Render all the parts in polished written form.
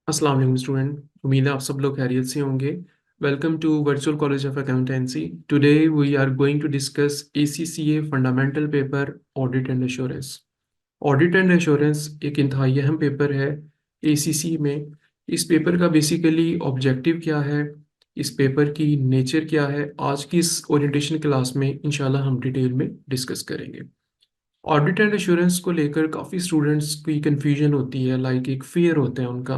अस्सलाम वालेकुम स्टूडेंट। उम्मीद है आप सब लोग खैरियत से होंगे। Welcome to virtual college of accountancy. Today we are going to discuss ACCA fundamental paper audit and assurance. Audit and assurance एक इंतहाई अहम पेपर है ACC में। इस पेपर का बेसिकली ऑब्जेक्टिव क्या है, इस पेपर की नेचर क्या है, आज की इस ओरिएंटेशन क्लास में इंशाल्लाह हम डिटेल में डिस्कस करेंगे। ऑडिट एंड एश्योरेंस को लेकर काफ़ी स्टूडेंट्स की कन्फ्यूजन होती है, लाइक एक फियर होता है उनका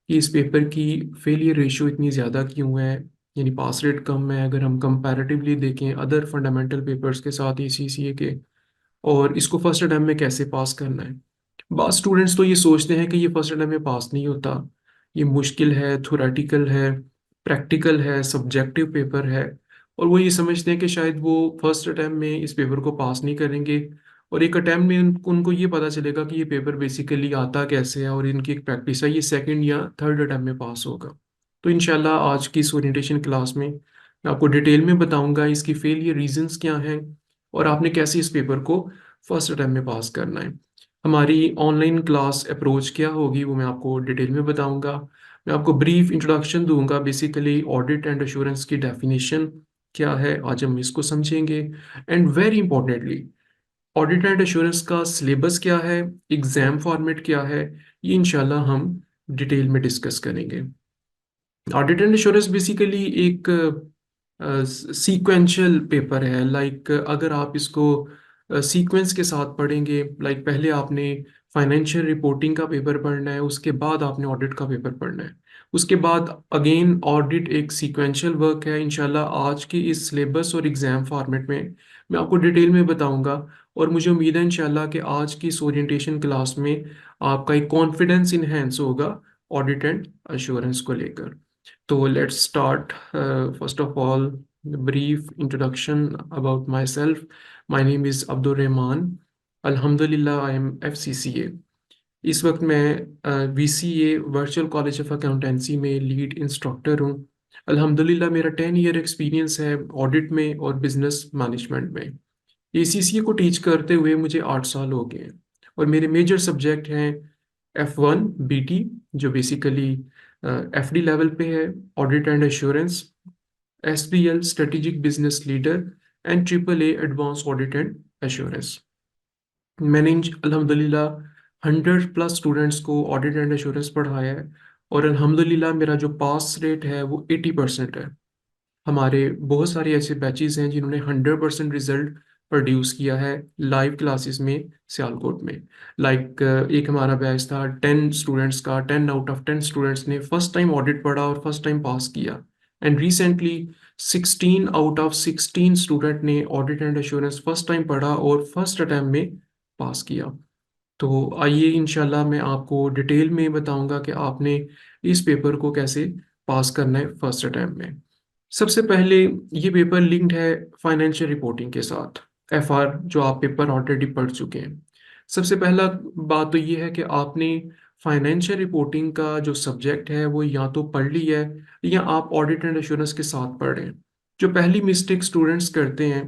कि इस पेपर की फेलियर रेशियो इतनी ज़्यादा क्यों है, यानी पास रेट कम है अगर हम कंपैरेटिवली देखें अदर फंडामेंटल पेपर्स के साथ ACCA के, और इसको फर्स्ट अटेम्प्ट में कैसे पास करना है। बाद स्टूडेंट्स तो ये सोचते हैं कि ये फर्स्ट अटेम्प्ट में पास नहीं होता, ये मुश्किल है, थोरेटिकल है, प्रैक्टिकल है, सब्जेक्टिव पेपर है, और वो ये समझते हैं कि शायद वो फर्स्ट अटेम्प्ट में इस पेपर को पास नहीं करेंगे, और एक अटेम्प्ट में उनको ये पता चलेगा कि ये पेपर बेसिकली आता कैसे है और इनकी एक प्रैक्टिस है, ये सेकंड या थर्ड अटेम्प्ट में पास होगा। तो इंशाल्लाह आज की इस ओरिएंटेशन क्लास में मैं आपको डिटेल में बताऊंगा इसकी फेलियर रीजंस क्या हैं और आपने कैसे इस पेपर को फर्स्ट अटेम्प्ट में पास करना है। हमारी ऑनलाइन क्लास अप्रोच क्या होगी वो मैं आपको डिटेल में बताऊंगा। मैं आपको ब्रीफ इंट्रोडक्शन दूंगा, बेसिकली ऑडिट एंड एश्योरेंस की डेफिनेशन क्या है, आज हम इसको समझेंगे। And very importantly, audit and assurance का सिलेबस क्या है, एग्जाम फॉर्मेट क्या है, ये इंशाल्लाह हम डिटेल में डिस्कस करेंगे। ऑडिट एंड एश्योरेंस बेसिकली एक सीक्वेंशियल पेपर है, लाइक अगर आप इसको सीक्वेंस के साथ पढ़ेंगे, लाइक पहले आपने फाइनेंशियल रिपोर्टिंग का पेपर पढ़ना है, उसके बाद आपने ऑडिट का पेपर पढ़ना है, उसके बाद अगेन ऑडिट। एक सीक्वेंशियल वर्क है। इंशाल्लाह आज के इस सिलेबस और एग्जाम फॉर्मेट में मैं आपको डिटेल में बताऊंगा, और मुझे उम्मीद है इंशाल्लाह कि आज की इस ओरिएंटेशन क्लास में आपका एक कॉन्फिडेंस इन्हेंस होगा ऑडिट एंड एश्योरेंस को लेकर। So let's start. First of all, the brief introduction about myself. My name is Abdur Rahman. Alhamdulillah, I am FCCA. इस वक्त मैं VCA virtual college of accountancy में लीड इंस्ट्रक्टर हूँ। अल्हम्दुलिल्लाह मेरा 10 ईयर एक्सपीरियंस है ऑडिट में और बिजनेस मैनेजमेंट में। ACCA को टीच करते हुए मुझे 8 साल हो गए हैं, और मेरे मेजर सब्जेक्ट हैं F1 BT, जो बेसिकली FD लेवल पे है, audit and assurance, SBL strategic business leader, and AAA advance audit and assurance. मैंने अल्हम्दुलिल्लाह 100+ स्टूडेंट्स को ऑडिट एंड एश्योरेंस पढ़ाया है, और अल्हम्दुलिल्लाह मेरा जो पास रेट है वो 80% है। हमारे बहुत सारे ऐसे बैचेस हैं जिन्होंने 100% रिजल्ट प्रोड्यूस किया है लाइव क्लासेस में सियालकोट में। लाइक एक हमारा बैच था 10 स्टूडेंट्स का, 10 आउट ऑफ 10 स्टूडेंट्स ने फर्स्ट टाइम ऑडिट पढ़ा और फर्स्ट टाइम पास किया। And recently 16 out of 16 student ने audit and assurance first time पढ़ा और फर्स्ट अटैम्प्ट में पास किया। तो आइए इंशाल्लाह मैं आपको डिटेल में बताऊंगा कि आपने इस पेपर को कैसे पास करना है फर्स्ट अटैम्प्ट में। सबसे पहले, ये पेपर लिंक्ड है फाइनेंशियल रिपोर्टिंग के साथ, FR, जो आप पेपर ऑलरेडी पढ़ चुके हैं। सबसे पहला बात तो ये है कि आपने फाइनेंशियल रिपोर्टिंग का जो सब्जेक्ट है वो या तो पढ़ लिया है या आप ऑडिट एंड एश्योरेंस के साथ पढ़ रहे हैं। जो पहली मिस्टेक स्टूडेंट्स करते हैं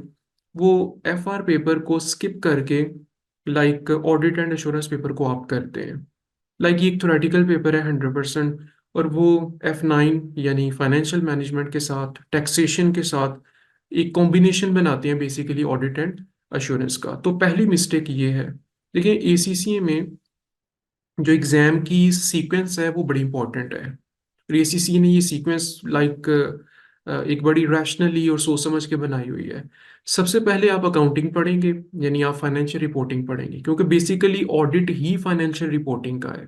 वो FR पेपर को स्किप करके like audit and assurance paper को आप करते हैं। लाइक ये एक थ्योरेटिकल पेपर है 100%, और वो F9 यानी फाइनेंशियल मैनेजमेंट के साथ, टैक्सेशन के साथ एक कॉम्बिनेशन बनाते हैं बेसिकली ऑडिट एंड अश्योरेंस का। तो पहली मिस्टेक ये है। देखिए ACCA में जो एग्ज़ाम की सीक्वेंस है वो बड़ी इंपॉर्टेंट है, और ACCA ने ये सीक्वेंस लाइक एक बड़ी रैशनली और सोच समझ के बनाई हुई है। सबसे पहले आप अकाउंटिंग पढ़ेंगे, यानी आप फाइनेंशियल रिपोर्टिंग पढ़ेंगे, क्योंकि बेसिकली ऑडिट ही फाइनेंशियल रिपोर्टिंग का है।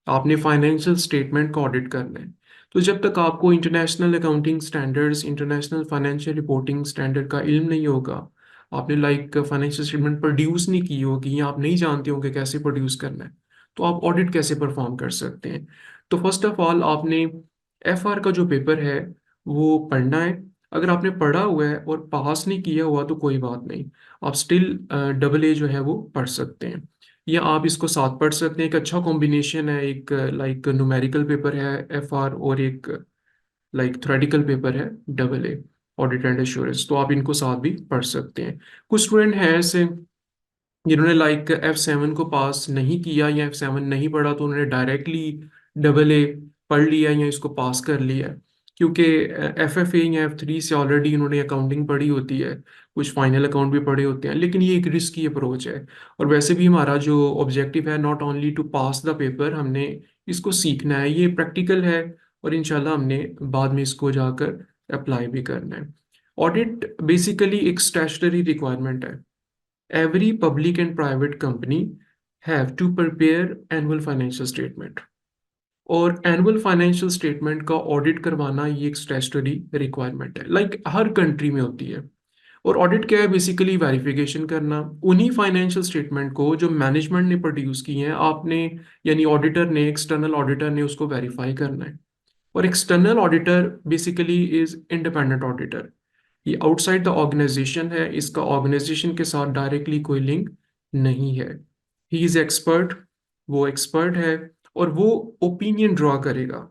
आपने फाइनेंशियल स्टेटमेंट का ऑडिट करना है। तो जब तक आपको international accounting standards, international financial reporting standard का इल्म नहीं होगा, आपने लाइक फाइनेंशियल स्टेटमेंट प्रोड्यूस नहीं की होगी या आप नहीं जानते होंगे कैसे प्रोड्यूस करना है, तो आप ऑडिट कैसे परफॉर्म कर सकते हैं। तो फर्स्ट ऑफ ऑल आपने FR का जो पेपर है वो पढ़ना है। अगर आपने पढ़ा हुआ है और पास नहीं किया हुआ तो कोई बात नहीं, आप स्टिल AA जो है वो पढ़ सकते हैं, या आप इसको साथ पढ़ सकते हैं। एक अच्छा कॉम्बिनेशन है, एक लाइक न्यूमेरिकल पेपर है FR और एक लाइक थ्योरेटिकल पेपर है AA, ऑडिट एंड एश्योरेंस, तो आप इनको साथ भी पढ़ सकते हैं। कुछ स्टूडेंट हैं ऐसे जिन्होंने लाइक F7 को पास नहीं किया या F7 नहीं पढ़ा, तो उन्होंने डायरेक्टली AA पढ़ लिया है या इसको पास कर लिया है, क्योंकि FFA या F3 से ऑलरेडी इन्होंने अकाउंटिंग पढ़ी होती है, कुछ फाइनल अकाउंट भी पढ़े होते हैं, लेकिन ये एक रिस्की अप्रोच है। और वैसे भी हमारा जो ऑब्जेक्टिव है, not only to pass the paper, हमने इसको सीखना है, ये प्रैक्टिकल है, और इंशाल्लाह हमने बाद में इसको जाकर अप्लाई भी करना है। ऑडिट बेसिकली एक स्टैट्यूटरी रिक्वायरमेंट है। Every public and private company have to prepare annual financial statement, और एनुअल फाइनेंशियल स्टेटमेंट का ऑडिट करवाना ये एक स्टैट्यूटरी रिक्वायरमेंट है, लाइक हर कंट्री में होती है। और ऑडिट क्या है? बेसिकली वेरिफिकेशन करना उन्हीं फाइनेंशियल स्टेटमेंट को जो मैनेजमेंट ने प्रोड्यूस किए हैं, आपने यानी ऑडिटर ने, एक्सटर्नल ऑडिटर ने उसको वेरीफाई करना है। और external auditor basically is independent auditor, ये आउटसाइड द ऑर्गेनाइजेशन है, इसका ऑर्गेनाइजेशन के साथ डायरेक्टली कोई लिंक नहीं है। ही इज एक्सपर्ट, वो एक्सपर्ट है, और वो ओपिनियन ड्रॉ करेगा।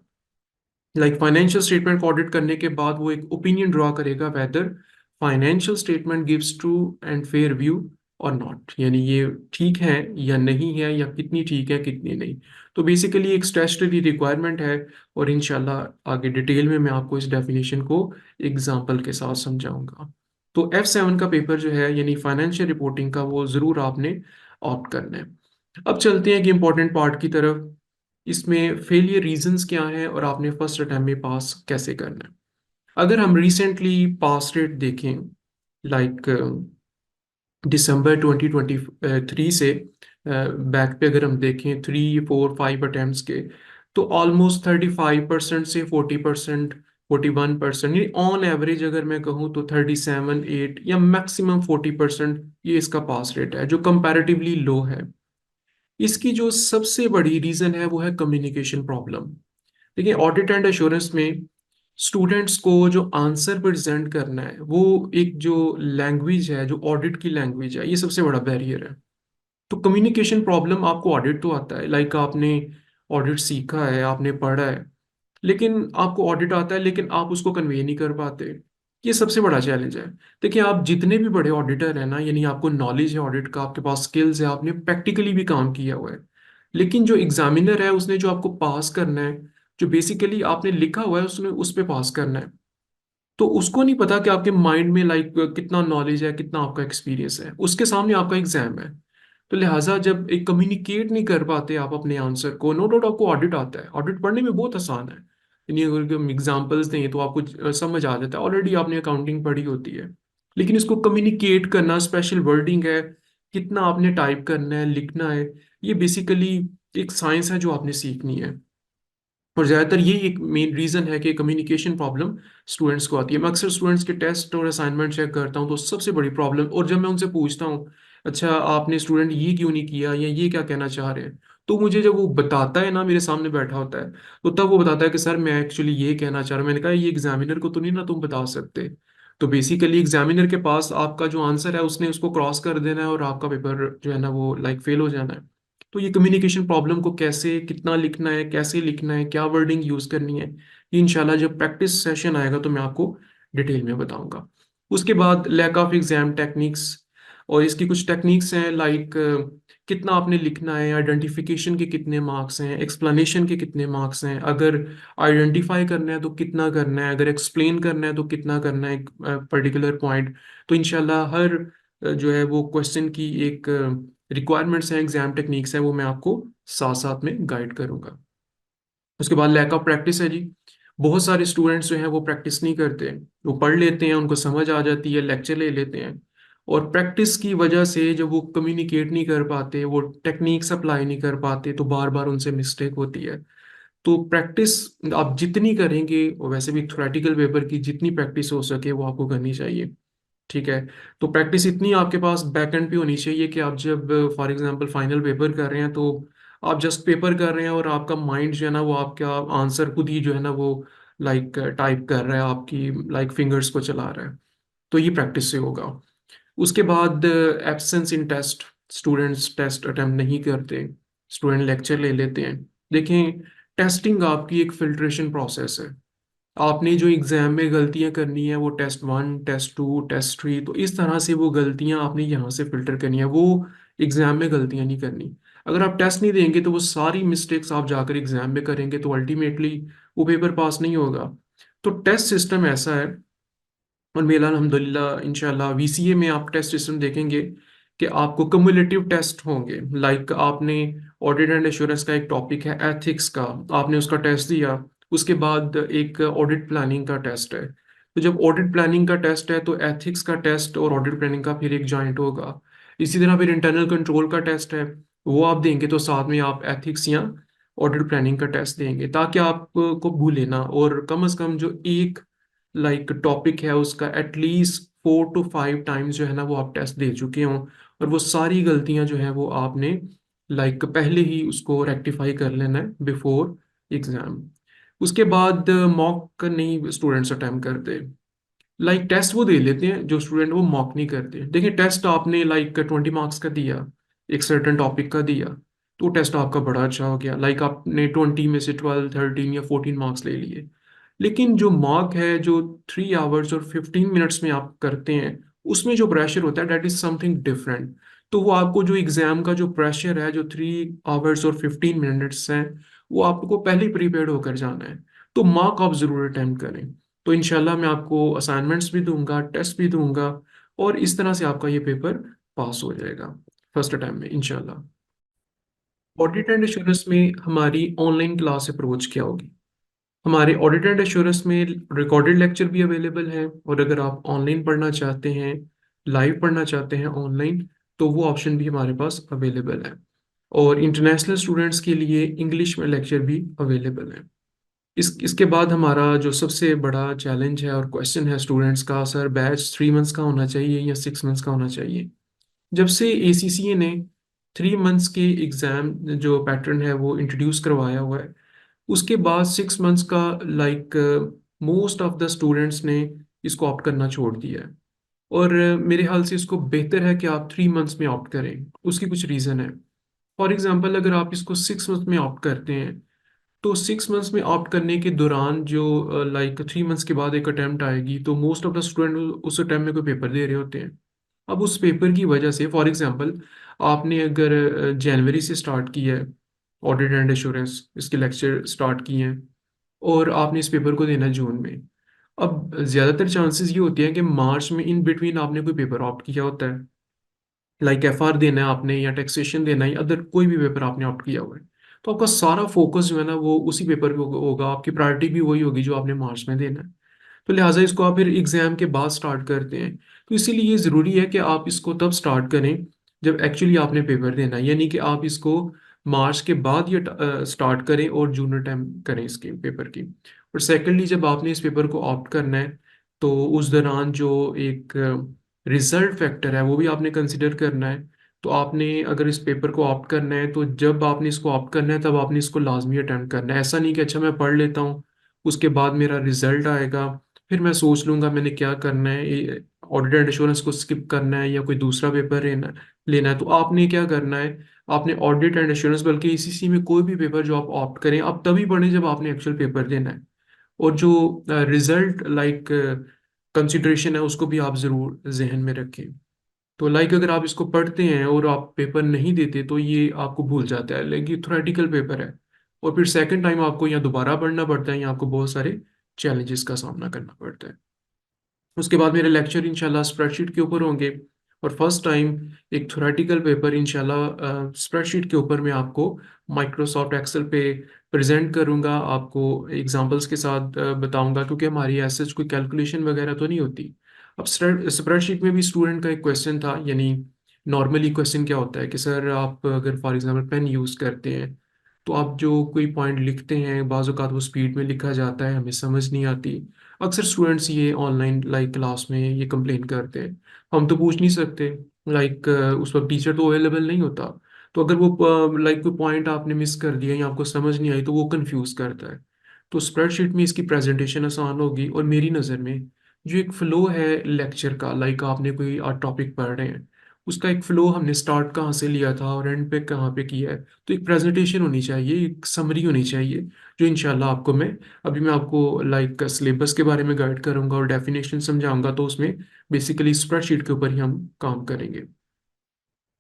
लाइक फाइनेंशियल स्टेटमेंट को ऑडिट करने के बाद वो एक ओपिनियन ड्रॉ करेगा weather financial statement gives true and fair view और नॉट, यानी ये ठीक है या नहीं है, या कितनी ठीक है कितनी नहीं। तो बेसिकली एक स्टैट्यूटरी रिक्वायरमेंट है, और इंशाल्लाह आगे डिटेल में मैं आपको इस डेफिनेशन को एग्जांपल के साथ समझाऊंगा। तो F7 का पेपर जो है यानी फाइनेंशियल रिपोर्टिंग का, वो ज़रूर आपने ऑप्ट करना है। अब चलते हैं कि इंपॉर्टेंट पार्ट की तरफ। इसमें फेलियर रीजंस क्या हैं और आपने फर्स्ट अटेम्प्ट में पास कैसे करना है। अगर हम रिसेंटली पास रेट देखें, लाइक दिसंबर 2023 से बैक पे अगर हम देखें 3 4 5 अटेम्प्ट्स के, तो ऑलमोस्ट 35% से 40%, 41%, ये ऑन एवरेज अगर मैं कहूँ तो 37 8 या मैक्सिमम 40% ये इसका पास रेट है, जो कंपैरेटिवली लो है। इसकी जो सबसे बड़ी रीजन है वो है कम्युनिकेशन प्रॉब्लम। देखिए, ऑडिट एंड एश्योरेंस में स्टूडेंट्स को जो आंसर प्रेजेंट करना है, वो एक जो लैंग्वेज है, जो ऑडिट की लैंग्वेज है, ये सबसे बड़ा बैरियर है। तो कम्युनिकेशन प्रॉब्लम, आपको ऑडिट तो आता है, लाइक आपने ऑडिट सीखा है, आपने पढ़ा है, लेकिन आपको ऑडिट आता है लेकिन आप उसको कन्वे नहीं कर पाते। ये सबसे बड़ा चैलेंज है। देखिए, आप जितने भी बड़े ऑडिटर हैं ना, यानी आपको नॉलेज है ऑडिट का, आपके पास स्किल्स है, आपने प्रैक्टिकली भी काम किया हुआ है, लेकिन जो एग्जामिनर है उसने जो आपको पास करना है, जो बेसिकली आपने लिखा हुआ है उसने उस पे पास करना है, तो उसको नहीं पता कि आपके माइंड में लाइक कितना नॉलेज है, कितना आपका एक्सपीरियंस है, उसके सामने आपका एग्जाम है। तो लिहाजा जब एक कम्युनिकेट नहीं कर पाते आप अपने आंसर को, नो डाउट आपको ऑडिट आता है, ऑडिट पढ़ने में बहुत आसान है, यानी अगर हम एग्जाम्पल्स दें तो आपको समझ आ जाता है, ऑलरेडी आपने अकाउंटिंग पढ़ी होती है। लेकिन इसको कम्युनिकेट करना, स्पेशल वर्डिंग है, कितना आपने टाइप करना है, लिखना है, ये बेसिकली एक साइंस है जो आपने सीखनी है। और ज़्यादातर ये एक मेन रीज़न है कि कम्युनिकेशन प्रॉब्लम स्टूडेंट्स को आती है। मैं अक्सर स्टूडेंट्स के टेस्ट और असाइनमेंट चेक करता हूँ, तो सबसे बड़ी प्रॉब्लम, और जब मैं उनसे पूछता हूँ अच्छा आपने स्टूडेंट ये क्यों नहीं किया या ये क्या कहना चाह रहे हैं, तो मुझे जब वो बताता है ना, मेरे सामने बैठा होता है, तो तब वो बताता है कि सर मैं एक्चुअली ये कहना चाह रहा हूँ। मैंने कहा ये एग्जामिनर को तो नहीं ना तुम बता सकते। तो बेसिकली एग्जामिनर के पास आपका जो आंसर है उसने उसको क्रॉस कर देना है, और आपका पेपर जो है ना वो लाइक फेल हो जाना है। तो ये कम्युनिकेशन प्रॉब्लम को कैसे, कितना लिखना है, कैसे लिखना है, क्या वर्डिंग यूज करनी है, ये इंशाल्लाह जब प्रैक्टिस सेशन आएगा तो मैं आपको डिटेल में बताऊंगा। उसके बाद लैक ऑफ एग्जाम टेक्निक्स, और इसकी कुछ टेक्निक्स हैं, लाइक कितना आपने लिखना है, आइडेंटिफिकेशन के कितने मार्क्स हैं, एक्सप्लेनेशन के कितने मार्क्स हैं, अगर आइडेंटिफाई करना है तो कितना करना है, अगर एक्सप्लेन करना है तो कितना करना है एक पर्टिकुलर पॉइंट। तो इंशाल्लाह हर जो है वो क्वेश्चन की एक रिक्वायरमेंट्स हैं, एग्जाम टेक्निक्स हैं, वो मैं आपको साथ साथ में गाइड करूंगा। उसके बाद लैक ऑफ प्रैक्टिस है जी। बहुत सारे स्टूडेंट्स जो हैं वो प्रैक्टिस नहीं करते, वो पढ़ लेते हैं, उनको समझ आ जाती है, लेक्चर ले लेते हैं, और प्रैक्टिस की वजह से जब वो कम्युनिकेट नहीं कर पाते, वो टेक्निक्स अप्लाई नहीं कर पाते, तो बार बार उनसे मिस्टेक होती है। तो प्रैक्टिस आप जितनी करेंगे, और वैसे भी थ्योरेटिकल पेपर की जितनी प्रैक्टिस हो सके वो आपको करनी चाहिए। ठीक है। तो प्रैक्टिस इतनी आपके पास बैक एंड पे होनी चाहिए कि आप जब फॉर एग्जांपल फाइनल पेपर कर रहे हैं, तो आप जस्ट पेपर कर रहे हैं और आपका माइंड जो है ना वो आपका आंसर खुद ही जो है ना वो लाइक टाइप कर रहा है, आपकी लाइक फिंगर्स को चला रहा है। तो ये प्रैक्टिस से होगा। उसके बाद एब्सेंस इन टेस्ट, स्टूडेंट्स टेस्ट अटेम्प्ट नहीं करते, स्टूडेंट लेक्चर ले लेते हैं। देखें, टेस्टिंग आपकी एक फिल्ट्रेशन प्रोसेस है। आपने जो एग्जाम में गलतियां करनी है वो टेस्ट 1 टेस्ट 2 टेस्ट 3, तो इस तरह से वो गलतियां आपने यहाँ से फिल्टर करनी है। वो एग्जाम में गलतियां नहीं करनी। अगर आप टेस्ट नहीं देंगे तो वो सारी मिस्टेक्स आप जाकर एग्जाम में करेंगे, तो अल्टीमेटली वो पेपर पास नहीं होगा। तो टेस्ट सिस्टम ऐसा है, और मेरा अल्हम्दुलिल्लाह इंशाल्लाह वीसीए में आप टेस्ट सिस्टम देखेंगे कि आपको कम्युलेटिव टेस्ट होंगे। लाइक आपने ऑडिट एंड एश्योरेंस का एक टॉपिक है एथिक्स का, आपने उसका टेस्ट दिया, उसके बाद एक ऑडिट प्लानिंग का टेस्ट है। तो जब ऑडिट प्लानिंग का टेस्ट है तो एथिक्स का टेस्ट और ऑडिट प्लानिंग का फिर एक जॉइंट होगा। इसी तरह फिर इंटरनल कंट्रोल का टेस्ट है, वो आप देंगे तो साथ में आप एथिक्स या ऑडिट प्लानिंग का टेस्ट देंगे, ताकि आपको भूले ना, और कम से कम जो एक टॉपिक है उसका एटलीस्ट 4 to 5 टाइम्स जो है ना वो आप टेस्ट दे चुके हों, और वो सारी गलतियां जो है वो आपने पहले ही उसको रेक्टिफाई कर लेना है बिफोर एग्जाम। उसके बाद मॉक नहीं स्टूडेंट्स अटेम्प्ट करते। टेस्ट वो दे लेते हैं जो स्टूडेंट, वो मॉक नहीं करते। देखिए टेस्ट आपने 20 मार्क्स का दिया, एक सर्टेन टॉपिक का दिया, तो टेस्ट आपका बड़ा अच्छा हो गया। आपने 20 में से 12 13 या 14 मार्क्स ले लिए। लेकिन जो मार्क है जो 3 आवर्स और 15 मिनट्स में आप करते हैं, उसमें जो प्रेशर होता है दैट इज समथिंग डिफरेंट। तो वो आपको जो एग्जाम का जो प्रेशर है जो 3 आवर्स और 15 मिनट्स है, वो आपको पहले ही प्रिपेयर्ड होकर जाना है। तो मार्क आप जरूर अटेम्प्ट करें। तो इंशाल्लाह मैं आपको असाइनमेंट्स भी दूंगा, टेस्ट भी दूंगा, और इस तरह से आपका ये पेपर पास हो जाएगा फर्स्ट टाइम में इंशाल्लाह। ऑडिट एंड एश्योरेंस में हमारी ऑनलाइन क्लास अप्रोच क्या होगी? हमारे ऑडिट एंड एश्योरेंस में रिकॉर्डेड लेक्चर भी अवेलेबल है, और अगर आप ऑनलाइन पढ़ना चाहते हैं, लाइव पढ़ना चाहते हैं ऑनलाइन, तो वो ऑप्शन भी हमारे पास अवेलेबल है। और इंटरनेशनल स्टूडेंट्स के लिए इंग्लिश में लेक्चर भी अवेलेबल है। इसके बाद हमारा जो सबसे बड़ा चैलेंज है और क्वेश्चन है स्टूडेंट्स का, सर बैच 3 मंथ्स का होना चाहिए या 6 मंथ्स का होना चाहिए? जब से एसीसीए ने 3 मंथ्स के एग्ज़ाम जो पैटर्न है वो इंट्रोड्यूस करवाया हुआ है, उसके बाद 6 मंथ्स का मोस्ट ऑफ द स्टूडेंट्स ने इसको ऑप्ट करना छोड़ दिया है। और मेरे ख्याल से इसको बेहतर है कि आप 3 मंथ्स में ऑप्ट करें। उसकी कुछ रीज़न है। फॉर एग्जांपल अगर आप इसको 6 मंथ में ऑप्ट करते हैं, तो 6 मंथ्स में ऑप्ट करने के दौरान जो 3 मंथ्स के बाद एक अटैम्प्ट आएगी, तो मोस्ट ऑफ द स्टूडेंट उस अटैम्प्ट में कोई पेपर दे रहे होते हैं। अब उस पेपर की वजह से फॉर एग्जांपल आपने अगर जनवरी से स्टार्ट किया है ऑडिट एंड एश्योरेंस, इसके लेक्चर स्टार्ट किए हैं, और आपने इस पेपर को देना है जून में। अब ज़्यादातर चांसेस ये होते हैं कि मार्च में इन बिटवीन आपने कोई पेपर ऑप्ट किया होता है, एफआर देना है आपने, या टैक्सेशन देना है, या अदर कोई भी पेपर आपने ऑप्ट किया हुआ है। तो आपका सारा फोकस जो है ना वो उसी पेपर पे होगा, आपकी प्रायोरिटी भी वही होगी जो आपने मार्च में देना है। तो लिहाजा इसको आप फिर एग्जाम के बाद स्टार्ट करते हैं। तो इसीलिए ये ज़रूरी है कि आप इसको तब स्टार्ट करें जब एक्चुअली आपने पेपर देना है, यानी कि आप इसको मार्च के बाद ये स्टार्ट करें और जून टाइम करें इसके पेपर की। और सेकेंडली जब आपने इस पेपर को ऑप्ट करना है, तो उस दौरान जो एक रिजल्ट फैक्टर है वो भी आपने कंसिडर करना है। तो आपने अगर इस पेपर को ऑप्ट करना है, तो जब आपने इसको ऑप्ट करना है तब आपने इसको लाजमी अटेम्प्ट करना है। ऐसा नहीं कि अच्छा मैं पढ़ लेता हूँ, उसके बाद मेरा रिजल्ट आएगा, फिर मैं सोच लूंगा मैंने क्या करना है, ऑडिट एंड इंश्योरेंस को स्किप करना है या कोई दूसरा पेपर लेना लेना है। तो आपने क्या करना है, आपने ऑडिट एंड इंश्योरेंस बल्कि ईसीसी में कोई भी पेपर जो आप ऑप्ट करें, आप तभी पढ़ें जब आपने एक्चुअल पेपर देना है। और जो रिजल्ट कंसिडरेशन है उसको भी आप ज़रूर जहन में रखें। तो अगर आप इसको पढ़ते हैं और आप पेपर नहीं देते तो ये आपको भूल जाता है, लेकिन थ्योरेटिकल पेपर है, और फिर सेकंड टाइम आपको यहाँ दोबारा पढ़ना पड़ता है, यहाँ आपको बहुत सारे चैलेंजेस का सामना करना पड़ता है। उसके बाद मेरे लेक्चर इंशाल्लाह स्प्रेडशीट के ऊपर होंगे, और फर्स्ट टाइम एक थ्योरेटिकल पेपर इंशाल्लाह स्प्रेडशीट के ऊपर मैं आपको माइक्रोसॉफ्ट एक्सेल पे प्रेजेंट करूंगा, आपको एग्जांपल्स के साथ बताऊंगा, क्योंकि हमारी ऐसे कोई कैलकुलेशन वगैरह तो नहीं होती। अब स्प्रेडशीट में भी स्टूडेंट का एक क्वेश्चन था, यानी नॉर्मली क्वेश्चन क्या होता है कि सर आप अगर फॉर एग्जांपल पेन यूज़ करते हैं, तो आप जो कोई पॉइंट लिखते हैं बाज़ औक़ात वो स्पीड में लिखा जाता है, हमें समझ नहीं आती। अक्सर स्टूडेंट्स ये ऑनलाइन क्लास में ये कंप्लेन करते हैं। हम तो पूछ नहीं सकते, उस वक्त टीचर तो अवेलेबल नहीं होता। तो अगर वो कोई पॉइंट आपने मिस कर दिया या आपको समझ नहीं आई तो वो कंफ्यूज करता है। तो स्प्रेडशीट में इसकी प्रेजेंटेशन आसान होगी, और मेरी नज़र में जो एक फ्लो है लेक्चर का, आपने कोई टॉपिक पढ़ रहे हैं, उसका एक फ्लो हमने स्टार्ट कहाँ से लिया था और एंड पे कहाँ पे किया है, तो एक प्रेजेंटेशन होनी चाहिए, एक समरी होनी चाहिए, जो इंशाल्लाह आपको मैं अभी मैं आपको सिलेबस के बारे में गाइड करूंगा और डेफिनेशन समझाऊंगा, तो उसमें बेसिकली स्प्रेडशीट के ऊपर ही हम काम करेंगे।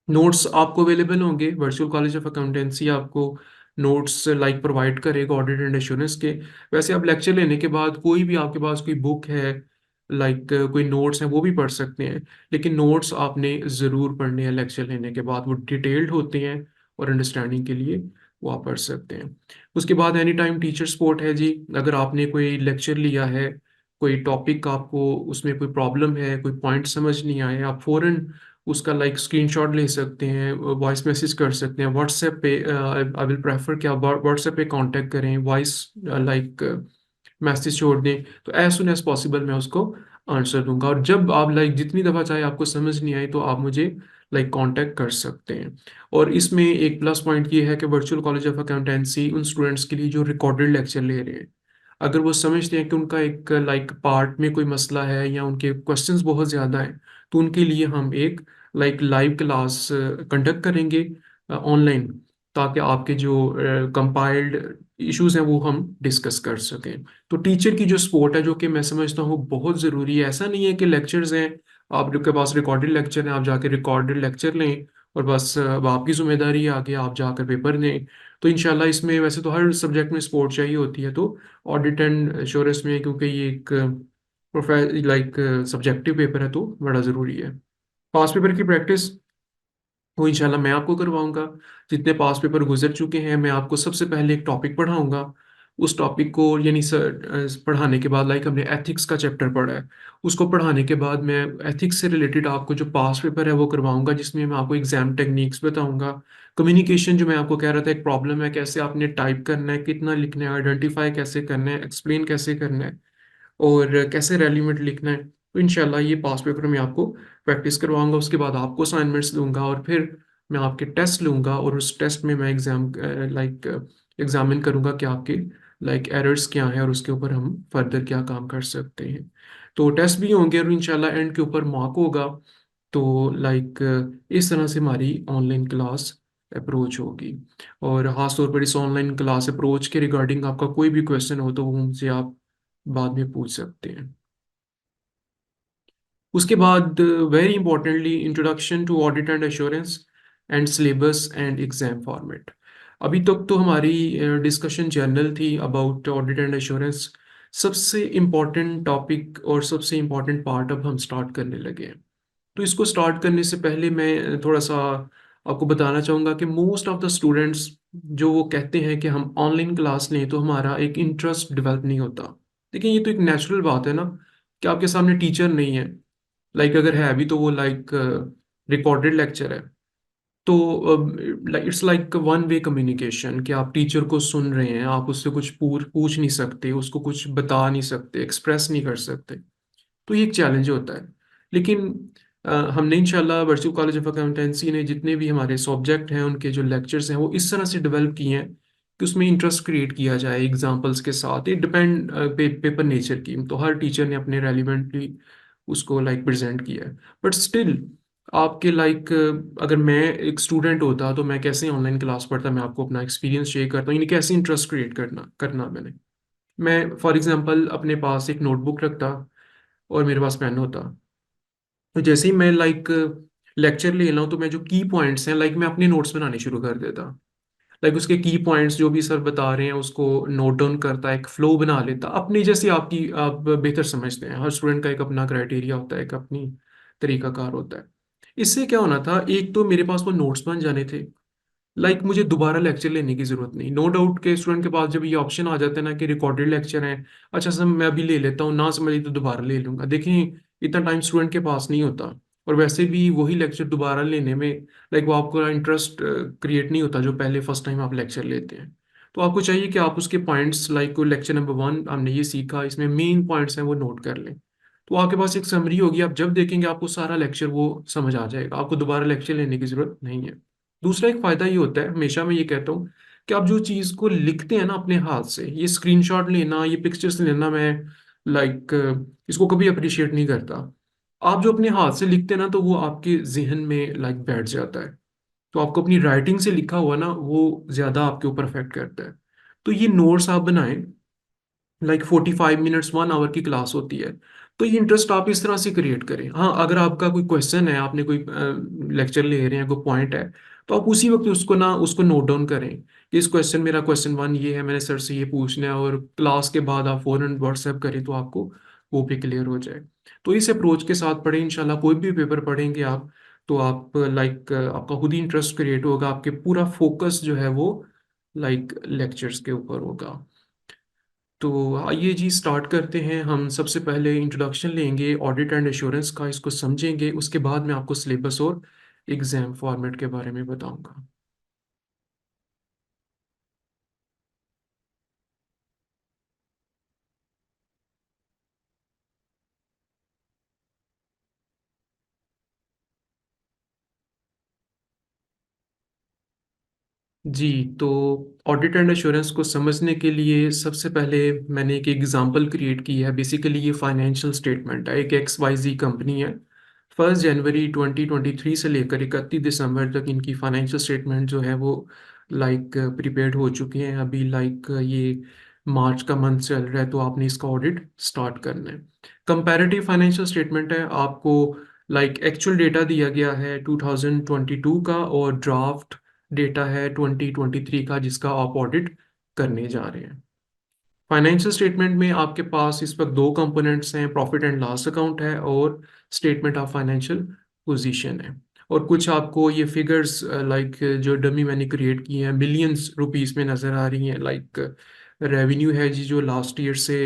नोट्स आपको अवेलेबल होंगे, वर्चुअल कॉलेज ऑफ अकाउंटेंसी आपको नोट्स लाइक प्रोवाइड करेगा ऑडिट एंड एश्योरेंस के। वैसे आप लेक्चर लेने के बाद कोई भी आपके पास कोई बुक है, लाइक कोई नोट्स हैं, वो भी पढ़ सकते हैं। लेकिन नोट्स आपने ज़रूर पढ़ने हैं लेक्चर लेने के बाद, वो डिटेल्ड होते हैं और अंडरस्टैंडिंग के लिए वो आप पढ़ सकते हैं। उसके बाद एनी टाइम टीचर सपोर्ट है जी। अगर आपने कोई लेक्चर लिया है, कोई टॉपिक आपको उसमें कोई प्रॉब्लम है, कोई पॉइंट समझ नहीं आए, आप फ़ौरन उसका लाइक स्क्रीनशॉट ले सकते हैं, वॉइस मैसेज कर सकते हैं व्हाट्सएप पे। आई विल प्रेफर कि आप व्हाट्सएप पे कांटेक्ट करें, वॉइस लाइक मैसेज छोड़ दें, तो एज सुन एज पॉसिबल मैं उसको आंसर दूंगा। और जब आप लाइक जितनी दफ़ा चाहे आपको समझ नहीं आए तो आप मुझे लाइक कांटेक्ट कर सकते हैं। और इसमें एक प्लस पॉइंट ये है कि वर्चुअल कॉलेज ऑफ अकाउंटेंसी उन स्टूडेंट्स के लिए जो रिकॉर्डेड लेक्चर ले रहे हैं, अगर वो समझते हैं कि उनका एक लाइक पार्ट में कोई मसला है या उनके क्वेश्चंस बहुत ज़्यादा हैं, तो उनके लिए हम एक लाइक लाइव क्लास कंडक्ट करेंगे ऑनलाइन, ताकि आपके जो कंपाइल्ड इश्यूज हैं वो हम डिस्कस कर सकें। तो टीचर की जो सपोर्ट है, जो कि मैं समझता हूँ बहुत ज़रूरी है। ऐसा नहीं है कि लेक्चर्स हैं, आपके पास रिकॉर्डेड लेक्चर हैं, आप जाके रिकॉर्डेड लेक्चर लें और बस अब आपकी जिम्मेदारी है आगे आप जाकर पेपर दें। तो इंशाल्लाह इसमें वैसे तो हर सब्जेक्ट में सपोर्ट चाहिए होती है, तो ऑडिट एंड एश्योरेंस में क्योंकि ये एक लाइक सब्जेक्टिव पेपर है तो बड़ा ज़रूरी है। पास पेपर की प्रैक्टिस वो इंशाल्लाह मैं आपको करवाऊंगा। जितने पास पेपर गुजर चुके हैं, मैं आपको सबसे पहले एक टॉपिक पढ़ाऊंगा। उस टॉपिक को यानी पढ़ाने के बाद लाइक हमने एथिक्स का चैप्टर पढ़ा है, उसको पढ़ाने के बाद मैं एथिक्स से रिलेटेड आपको जो पास पेपर है वो करवाऊंगा, जिसमें मैं आपको एग्जाम टेक्निक्स बताऊंगा। कम्युनिकेशन जो मैं आपको कह रहा था, एक प्रॉब्लम है, कैसे आपने टाइप करना है, कितना लिखना है, आइडेंटिफाई कैसे करना है, एक्सप्लेन कैसे करना है, और कैसे रेलिमेंट लिखना है। तो इंशाल्लाह ये पास पेपर में आपको प्रैक्टिस करवाऊंगा। उसके बाद आपको असाइनमेंट्स दूंगा और फिर मैं आपके टेस्ट लूंगा, और उस टेस्ट में मैं लाइक एग्जामिन करूंगा कि आपके लाइक एरर्स क्या हैं और उसके ऊपर हम फर्दर क्या काम कर सकते हैं। तो टेस्ट भी होंगे और इंशाल्लाह एंड के ऊपर मार्क होगा। तो लाइक इस तरह से हमारी ऑनलाइन क्लास अप्रोच होगी। और ख़ास तौर पर इस ऑनलाइन क्लास अप्रोच के रिगार्डिंग आपका कोई भी क्वेश्चन हो तो वो मुझसे आप बाद में पूछ सकते हैं। उसके बाद very importantly introduction to audit and assurance and syllabus and exam format. अभी तक तो हमारी डिस्कशन जनरल थी अबाउट ऑडिट एंड एश्योरेंस। सबसे इम्पॉर्टेंट टॉपिक और सबसे इम्पॉर्टेंट पार्ट अब हम स्टार्ट करने लगे हैं। तो इसको स्टार्ट करने से पहले मैं थोड़ा सा आपको बताना चाहूँगा कि मोस्ट ऑफ द स्टूडेंट्स जो वो कहते हैं कि हम ऑनलाइन क्लास लें तो हमारा एक इंटरेस्ट डेवलप नहीं होता। लेकिन ये तो एक नेचुरल बात है ना, कि आपके सामने टीचर नहीं है, लाइक अगर है भी तो वो लाइक रिकॉर्डेड लेक्चर है। तो it's like one way communication, कि आप टीचर को सुन रहे हैं, आप उससे कुछ पूछ नहीं सकते, उसको कुछ बता नहीं सकते, एक्सप्रेस नहीं कर सकते। तो ये एक चैलेंज होता है। लेकिन हमने इंशाल्लाह वर्चुअल कॉलेज ऑफ अकाउंटेंसी ने जितने भी हमारे सब्जेक्ट हैं उनके जो लेक्चर्स हैं वो इस तरह से डेवलप किए हैं कि उसमें इंटरेस्ट क्रिएट किया जाए एग्जांपल्स के साथ। ये डिपेंड पेपर नेचर की, तो हर टीचर ने अपने रेलिवेंटली उसको लाइक प्रेजेंट किया है। बट स्टिल आपके लाइक अगर मैं एक स्टूडेंट होता तो मैं कैसे ऑनलाइन क्लास पढ़ता, मैं आपको अपना एक्सपीरियंस शेयर करता हूँ, यानी कैसे इंटरेस्ट क्रिएट करना करना मैंने। मैं फॉर एग्जांपल अपने पास एक नोटबुक रखता और मेरे पास पेन होता। तो जैसे ही मैं लाइक लेक्चर ले रहा हूँ तो मैं जो की पॉइंट्स हैं, लाइक मैं अपने नोट्स बनाने शुरू कर देता। लाइक उसके की पॉइंट्स जो भी सर बता रहे हैं उसको नोट डाउन करता, एक फ्लो बना लेता अपनी, जैसे आपकी आप बेहतर समझते हैं। हर स्टूडेंट का एक अपना क्राइटेरिया होता है, एक अपनी तरीकाकार होता है। इससे क्या होना था, एक तो मेरे पास वो नोट्स बन जाने थे, लाइक मुझे दोबारा लेक्चर लेने की जरूरत नहीं। नो डाउट के स्टूडेंट के पास जब ये ऑप्शन आ जाता है ना कि रिकॉर्डेड लेक्चर है, अच्छा सर मैं अभी ले लेता हूँ, ना समझी तो दोबारा ले लूंगा। देखें, इतना टाइम स्टूडेंट के पास नहीं होता, और वैसे भी वही लेक्चर दोबारा लेने में लाइक वो आपको इंटरेस्ट क्रिएट नहीं होता जो पहले फर्स्ट टाइम आप लेक्चर लेते हैं। तो आपको चाहिए कि आप उसके पॉइंट्स लाइक लेक्चर नंबर 1 हमने ये सीखा, इसमें मेन पॉइंट्स हैं वो नोट कर लें। तो आपके पास एक समरी होगी, आप जब देखेंगे आपको सारा लेक्चर वो समझ आ जाएगा, आपको दोबारा लेक्चर लेने की जरूरत नहीं है। दूसरा एक फायदा ये होता है, हमेशा मैं ये कहता हूँ कि आप जो चीज को लिखते हैं ना अपने हाथ से, ये स्क्रीनशॉट लेना, ये पिक्चर्स लेना, मैं लाइक इसको कभी अप्रिशिएट नहीं करता। आप जो अपने हाथ से लिखते हैं ना तो वो आपके जहन में लाइक बैठ जाता है। तो आपको अपनी राइटिंग से लिखा हुआ ना वो ज्यादा आपके ऊपर अफेक्ट करता है। तो ये नोट्स आप बनाएं, लाइक 45 मिनट्स 1 आवर की क्लास होती है, तो ये इंटरेस्ट आप इस तरह से क्रिएट करें। हाँ, अगर आपका कोई क्वेश्चन है, आपने कोई लेक्चर ले रहे हैं, कोई पॉइंट है, तो आप उसी वक्त उसको नोट डाउन करें कि इस क्वेश्चन मेरा क्वेश्चन वन ये है, मैंने सर से ये पूछना है, और क्लास के बाद आप फौरन व्हाट्सएप करें तो आपको वो भी क्लियर हो जाए। तो इस अप्रोच के साथ पढ़ें, इंशाल्लाह कोई भी पेपर पढ़ेंगे आप, तो आप लाइक आपका खुद ही इंटरेस्ट क्रिएट होगा, आपके पूरा फोकस जो है वो लाइक लेक्चर्स के ऊपर होगा। तो आइए जी स्टार्ट करते हैं। हम सबसे पहले इंट्रोडक्शन लेंगे ऑडिट एंड एश्योरेंस का, इसको समझेंगे, उसके बाद मैं आपको सिलेबस और एग्जाम फॉर्मेट के बारे में बताऊंगा। जी, तो ऑडिट एंड एश्योरेंस को समझने के लिए सबसे पहले मैंने एक एग्जांपल क्रिएट की है। बेसिकली ये फाइनेंशियल स्टेटमेंट है, एक एक्स वाई जी कंपनी है। 1 जनवरी 2023 से लेकर 31 दिसंबर तक इनकी फाइनेंशियल स्टेटमेंट जो है वो लाइक प्रिपेयर्ड हो चुके हैं। अभी लाइक ये मार्च का मंथ चल रहा है, तो आपने इसका ऑडिट स्टार्ट करना है। कंपैरेटिव फाइनेंशियल स्टेटमेंट है, आपको लाइक एक्चुअल डेटा दिया गया है 2022 का, और ड्राफ्ट डेटा है 2023 का, जिसका आप ऑडिट करने जा रहे हैं। फाइनेंशियल स्टेटमेंट में आपके पास इस वक्त दो कंपोनेंट्स हैं, प्रॉफिट एंड लॉस अकाउंट है और स्टेटमेंट ऑफ फाइनेंशियल पोजीशन है। और कुछ आपको ये फिगर्स लाइक जो डमी मैंने क्रिएट की हैं मिलियंस रुपीस में नज़र आ रही हैं। लाइक रेवेन्यू है जी जो लास्ट ईयर से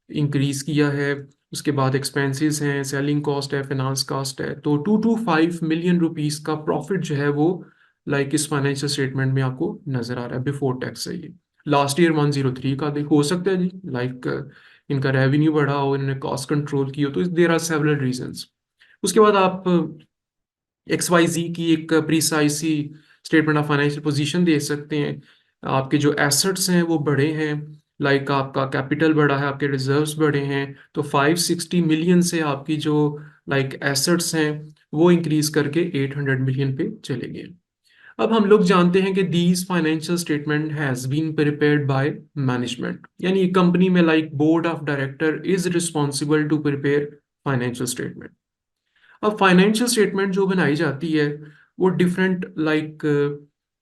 इंक्रीज किया है, उसके बाद एक्सपेंसेस हैं, सेलिंग कॉस्ट है, फाइनेंस कॉस्ट है, तो 225 मिलियन रुपीस का प्रॉफिट जो है वो लाइक इस फाइनेंशियल स्टेटमेंट में आपको नज़र आ रहा है बिफोर टैक्स है ये। लास्ट ईयर 103 का देख हो सकता है जी, लाइक इनका रेवेन्यू बढ़ा हो, इन्होंने कॉस्ट कंट्रोल की हो, तो देर आर सेवरल रीजंस। उसके बाद आप एक्स वाई जी की एक प्रीसाइसी स्टेटमेंट ऑफ फाइनेंशियल पोजीशन दे सकते हैं। आपके जो एसेट्स हैं वो बढ़े हैं, लाइक आपका कैपिटल बढ़ा है, आपके रिजर्व्स बढ़े हैं, तो 560 मिलियन से आपकी जो लाइक एसेट्स हैं वो इंक्रीज करके 800 मिलियन पे चले गए। अब हम लोग जानते हैं कि these financial statement has been prepared by management, यानी कंपनी में like board of director is responsible to prepare financial statement. अब फाइनेंशियल स्टेटमेंट जो बनाई जाती है वो डिफरेंट लाइक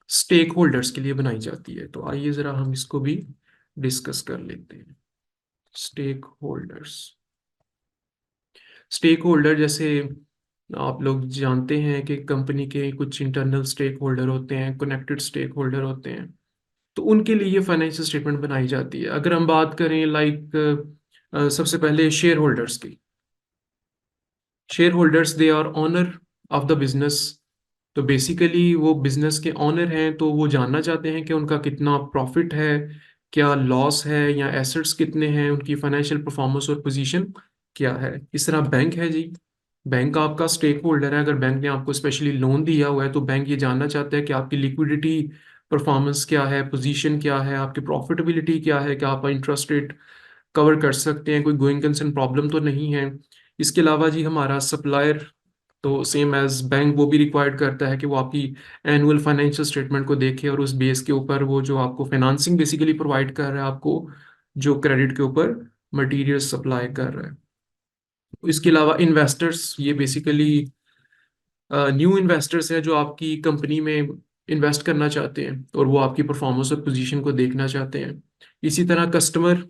स्टेक होल्डर्स के लिए बनाई जाती है। तो आइए जरा हम इसको भी डिस्कस कर लेते हैं। स्टेक होल्डर्स, स्टेक होल्डर जैसे आप लोग जानते हैं कि कंपनी के कुछ इंटरनल स्टेक होल्डर होते हैं, कनेक्टेड स्टेक होल्डर होते हैं, तो उनके लिए ये फाइनेंशियल स्टेटमेंट बनाई जाती है। अगर हम बात करें लाइक सबसे पहले शेयर होल्डर्स की, share holders they are owner of the business. तो बेसिकली वो बिजनेस के ऑनर हैं, तो वो जानना चाहते हैं कि उनका कितना प्रॉफिट है, क्या लॉस है, या एसेट्स कितने हैं, उनकी फाइनेंशियल परफॉर्मेंस और पोजीशन क्या है। इस तरह बैंक है जी, बैंक आपका स्टेक होल्डर है। अगर बैंक ने आपको स्पेशली लोन दिया हुआ है तो बैंक ये जानना चाहता है कि आपकी लिक्विडिटी परफॉर्मेंस क्या है, पोजीशन क्या है, आपकी प्रॉफिटेबिलिटी क्या है, क्या आप इंटरेस्ट रेट कवर कर सकते हैं, कोई गोइंग कंसर्न प्रॉब्लम तो नहीं है। इसके अलावा जी हमारा सप्लायर, तो सेम एज बैंक वो भी रिक्वायर्ड करता है कि वो आपकी एनुअल फाइनेंशियल स्टेटमेंट को देखे, और उस बेस के ऊपर वो जो आपको फाइनेंसिंग बेसिकली प्रोवाइड कर रहा है, आपको जो क्रेडिट के ऊपर मटेरियल सप्लाई कर रहा है। इसके अलावा इन्वेस्टर्स, ये बेसिकली न्यू इन्वेस्टर्स हैं जो आपकी कंपनी में इन्वेस्ट करना चाहते हैं, और वो आपकी परफॉर्मेंस और पोजीशन को देखना चाहते हैं। इसी तरह कस्टमर,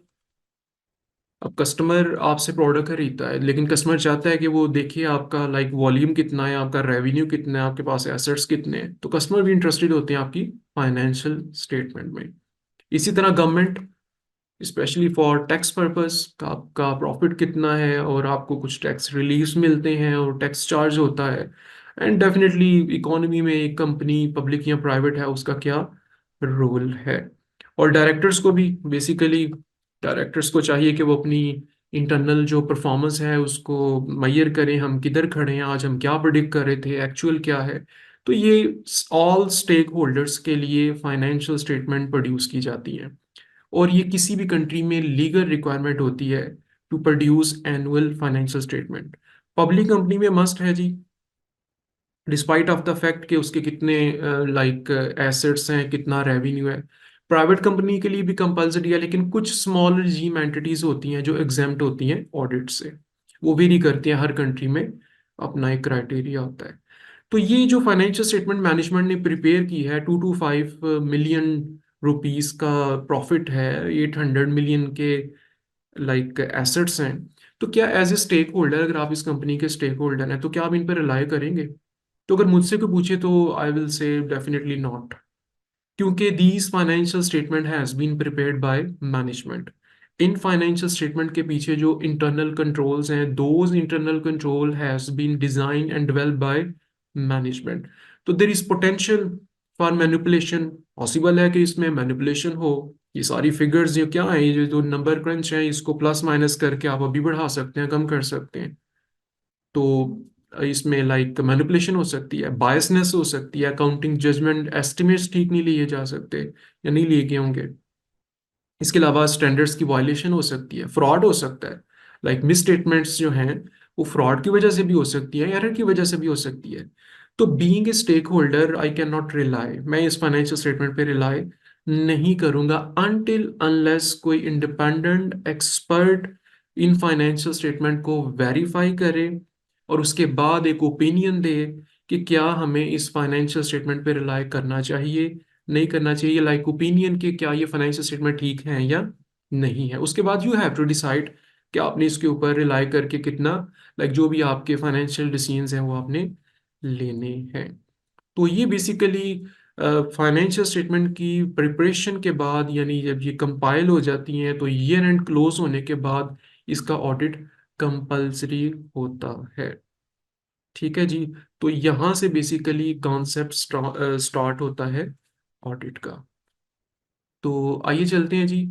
अब कस्टमर आपसे प्रोडक्ट खरीदता है, लेकिन कस्टमर चाहता है कि वो देखिए आपका लाइक वॉल्यूम कितना है, आपका रेवेन्यू कितना है, आपके पास एसेट्स कितने हैं, तो कस्टमर भी इंटरेस्टेड होते हैं आपकी फाइनेंशियल स्टेटमेंट में। इसी तरह government, specially for tax purpose, आपका प्रॉफिट कितना है, और आपको कुछ टैक्स रिलीफ मिलते हैं और टैक्स चार्ज होता है। एंड डेफिनेटली इकोनॉमी में एक कंपनी पब्लिक या प्राइवेट है उसका क्या रोल है। और डायरेक्टर्स को भी बेसिकली, डायरेक्टर्स को चाहिए कि वो अपनी इंटरनल जो परफॉर्मेंस है उसको मैयर करें, हम किधर खड़े हैं, आज हम क्या प्रिडिक्ट कर रहे थे, एक्चुअल क्या है। तो ये ऑल स्टेक होल्डर्स के लिए फाइनेंशियल स्टेटमेंट प्रोड्यूस की जाती है, और ये किसी भी कंट्री में लीगल रिक्वायरमेंट होती है to produce annual financial statement. Public company में मस्ट है जी, डिस्पाइट ऑफ द फैक्ट कि उसके कितने लाइक एसेट्स हैं, कितना रेवेन्यू है। प्राइवेट कंपनी के लिए भी कंपलसरी है, लेकिन कुछ स्मॉल रिजीम एंटिटीज होती हैं जो एग्जेम्प्ट होती हैं ऑडिट से। वो वेरी करती हैं, हर कंट्री में अपना एक क्राइटेरिया होता है। तो ये जो फाइनेंशियल स्टेटमेंट मैनेजमेंट ने प्रिपेयर की है, 2 to 5 मिलियन रुपीस का प्रॉफिट है, 800 मिलियन के लाइक एसेट्स हैं, तो क्या एज ए स्टेक होल्डर, अगर आप इस कंपनी के स्टेक होल्डर हैं, तो क्या आप इन पर रिलाय करेंगे? तो अगर मुझसे कोई पूछे तो I will say definitely not, क्योंकि these financial statement has been prepared by management. इन फाइनेंशियल स्टेटमेंट के पीछे जो इंटरनल कंट्रोल्स हैं, those internal control has been design and developed by management. तो there is potential for manipulation, possible है कि इसमें मैनिपुलेशन हो। ये सारी फिगर्स ये क्या है, ये जो नंबर क्रंच है, इसको प्लस माइनस करके आप अभी बढ़ा सकते हैं, कम कर सकते हैं। तो इसमें लाइक मैनिपुलेशन हो सकती है, बायसनेस हो सकती है, अकाउंटिंग जजमेंट एस्टिमेट्स ठीक नहीं लिए जा सकते या नहीं लिए गए होंगे। इसके अलावा स्टैंडर्ड्स की वायलेशन हो सकती है, फ्रॉड हो सकता है, लाइक मिस स्टेटमेंट्स जो हैं वो फ्रॉड की वजह से भी हो सकती है, एरर की वजह से भी हो सकती है। तो being a stake holder I can not rely, मैं इस फाइनेंशियल स्टेटमेंट पे रिलाई नहीं करूंगा अनटिल अनलेस कोई इंडिपेंडेंट एक्सपर्ट इन फाइनेंशियल स्टेटमेंट को वेरीफाई करे और उसके बाद एक ओपिनियन दे कि क्या हमें इस फाइनेंशियल स्टेटमेंट पे रिलाई करना चाहिए, नहीं करना चाहिए, लाइक ओपिनियन कि क्या ये फाइनेंशियल स्टेटमेंट ठीक है या नहीं है। उसके बाद यू हैव टू डिसाइड कि आपने इसके ऊपर रिलाई करके कितना, लाइक जो भी आपके फाइनेंशियल डिसीजंस हैं वो आपने लेने हैं। तो ये बेसिकली फाइनेंशियल स्टेटमेंट की प्रिपरेशन के बाद, यानी जब ये कंपाइल हो जाती हैं तो ईयर एंड क्लोज होने के बाद इसका ऑडिट कंपल्सरी होता है। ठीक है जी। तो यहाँ से बेसिकली कॉन्सेप्ट स्टार्ट होता है ऑडिट का। तो आइए चलते हैं जी।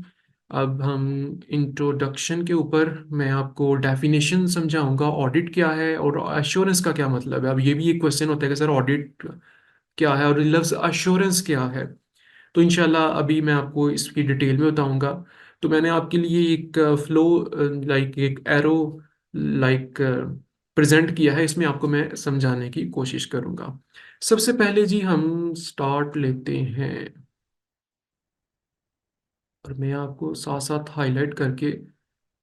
अब हम इंट्रोडक्शन के ऊपर, मैं आपको डेफिनेशन समझाऊंगा ऑडिट क्या है और एश्योरेंस का क्या मतलब है। अब ये भी एक क्वेश्चन होता है कि सर ऑडिट क्या है और लफ्ज़ अश्योरेंस क्या है। तो इंशाल्लाह अभी मैं आपको इसकी डिटेल में बताऊंगा। तो मैंने आपके लिए एक फ्लो, लाइक एक एरो लाइक प्रेजेंट किया है, इसमें आपको मैं समझाने की कोशिश करूंगा। सबसे पहले जी हम स्टार्ट लेते हैं, और मैं आपको साथ साथ हाईलाइट करके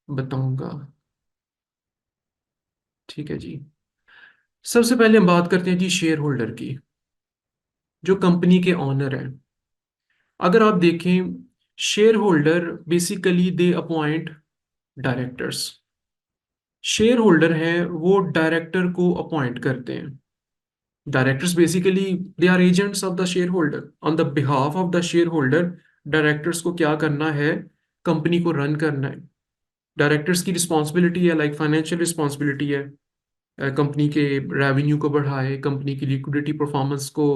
बताऊंगा। ठीक है जी। सबसे पहले हम बात करते हैं जी शेयर होल्डर की, जो कंपनी के ऑनर हैं। अगर आप देखें, share holder basically they appoint directors. Share holder हैं वो डायरेक्टर को अपॉइंट करते हैं। Directors basically they are agents of the share holder, on the behalf of the share holder. Directors को क्या करना है, कंपनी को रन करना है। डायरेक्टर्स की रिस्पॉन्सिबिलिटी है, लाइक फाइनेंशियल रिस्पॉन्सिबिलिटी है, कंपनी के रेवेन्यू को बढ़ाए, कंपनी की लिक्विडिटी परफॉर्मेंस को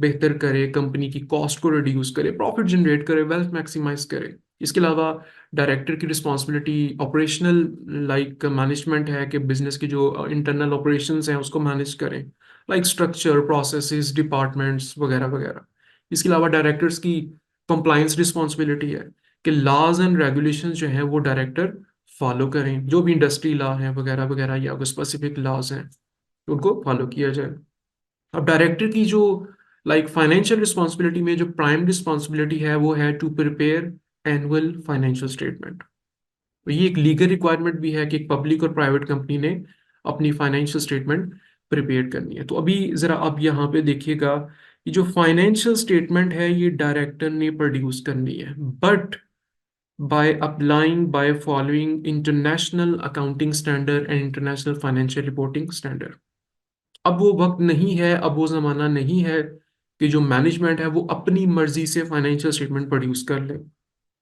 बेहतर करे, कंपनी की कॉस्ट को रिड्यूस करे, प्रॉफिट जनरेट करे, वेल्थ मैक्सिमाइज करे। इसके अलावा डायरेक्टर की रिस्पॉन्सिबिलिटी ऑपरेशनल लाइक मैनेजमेंट है, कि बिजनेस की जो इंटरनल ऑपरेशंस हैं उसको मैनेज करें, लाइक स्ट्रक्चर, प्रोसेसेस, डिपार्टमेंट्स वगैरह वगैरह। इसके अलावा डायरेक्टर्स की कंप्लाइंस रिस्पॉन्सिबिलिटी है, कि लॉज एंड रेगुलेशंस जो हैं वो डायरेक्टर फॉलो करें, जो भी इंडस्ट्री लॉ है वगैरह वगैरह या कोई स्पेसिफिक लॉज हैं उनको फॉलो किया जाए। अब डायरेक्टर की जो लाइक फाइनेंशियल रिस्पॉन्सिबिलिटी में जो प्राइम रिस्पॉन्सिबिलिटी है वो है to prepare annual financial statement. तो ये एक लीगल रिक्वायरमेंट भी है कि एक पब्लिक और प्राइवेट कंपनी ने अपनी फाइनेंशियल स्टेटमेंट प्रिपेयर करनी है। तो अभी ज़रा आप यहाँ पे देखिएगा, ये जो फाइनेंशियल स्टेटमेंट है ये डायरेक्टर ने प्रोड्यूस करनी है, but by following international accounting standard and international financial reporting standard। अब वो वक्त नहीं है, अब वो जमाना नहीं है कि जो मैनेजमेंट है वो अपनी मर्जी से फाइनेंशियल स्टेटमेंट प्रोड्यूस कर ले।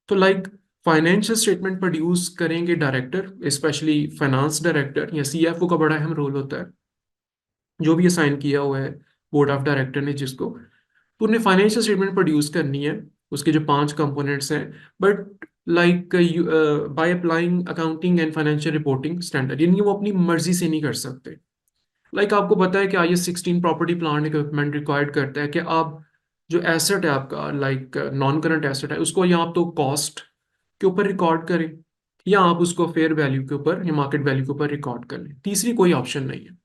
तो लाइक फाइनेंशियल स्टेटमेंट प्रोड्यूस करेंगे डायरेक्टर, स्पेशली फाइनेंस डायरेक्टर या सीएफओ का बड़ा अहम रोल होता है, जो भी असाइन किया हुआ है बोर्ड ऑफ डायरेक्टर ने जिसको। तो उन्हें फाइनेंशियल स्टेटमेंट प्रोड्यूस करनी है, उसके जो 5 कंपोनेंट्स हैं, but like by applying accounting and financial reporting standard, यानी वो अपनी मर्जी से नहीं कर सकते। लाइक आपको पता है कि IS 16 property plant equipment required करता है कि आप जो एसेट है आपका, लाइक नॉन करंट एसेट है, उसको या आप तो कॉस्ट के ऊपर रिकॉर्ड करें, या आप उसको फेयर वैल्यू के ऊपर या मार्केट वैल्यू के ऊपर रिकॉर्ड कर लें, तीसरी कोई ऑप्शन नहीं है।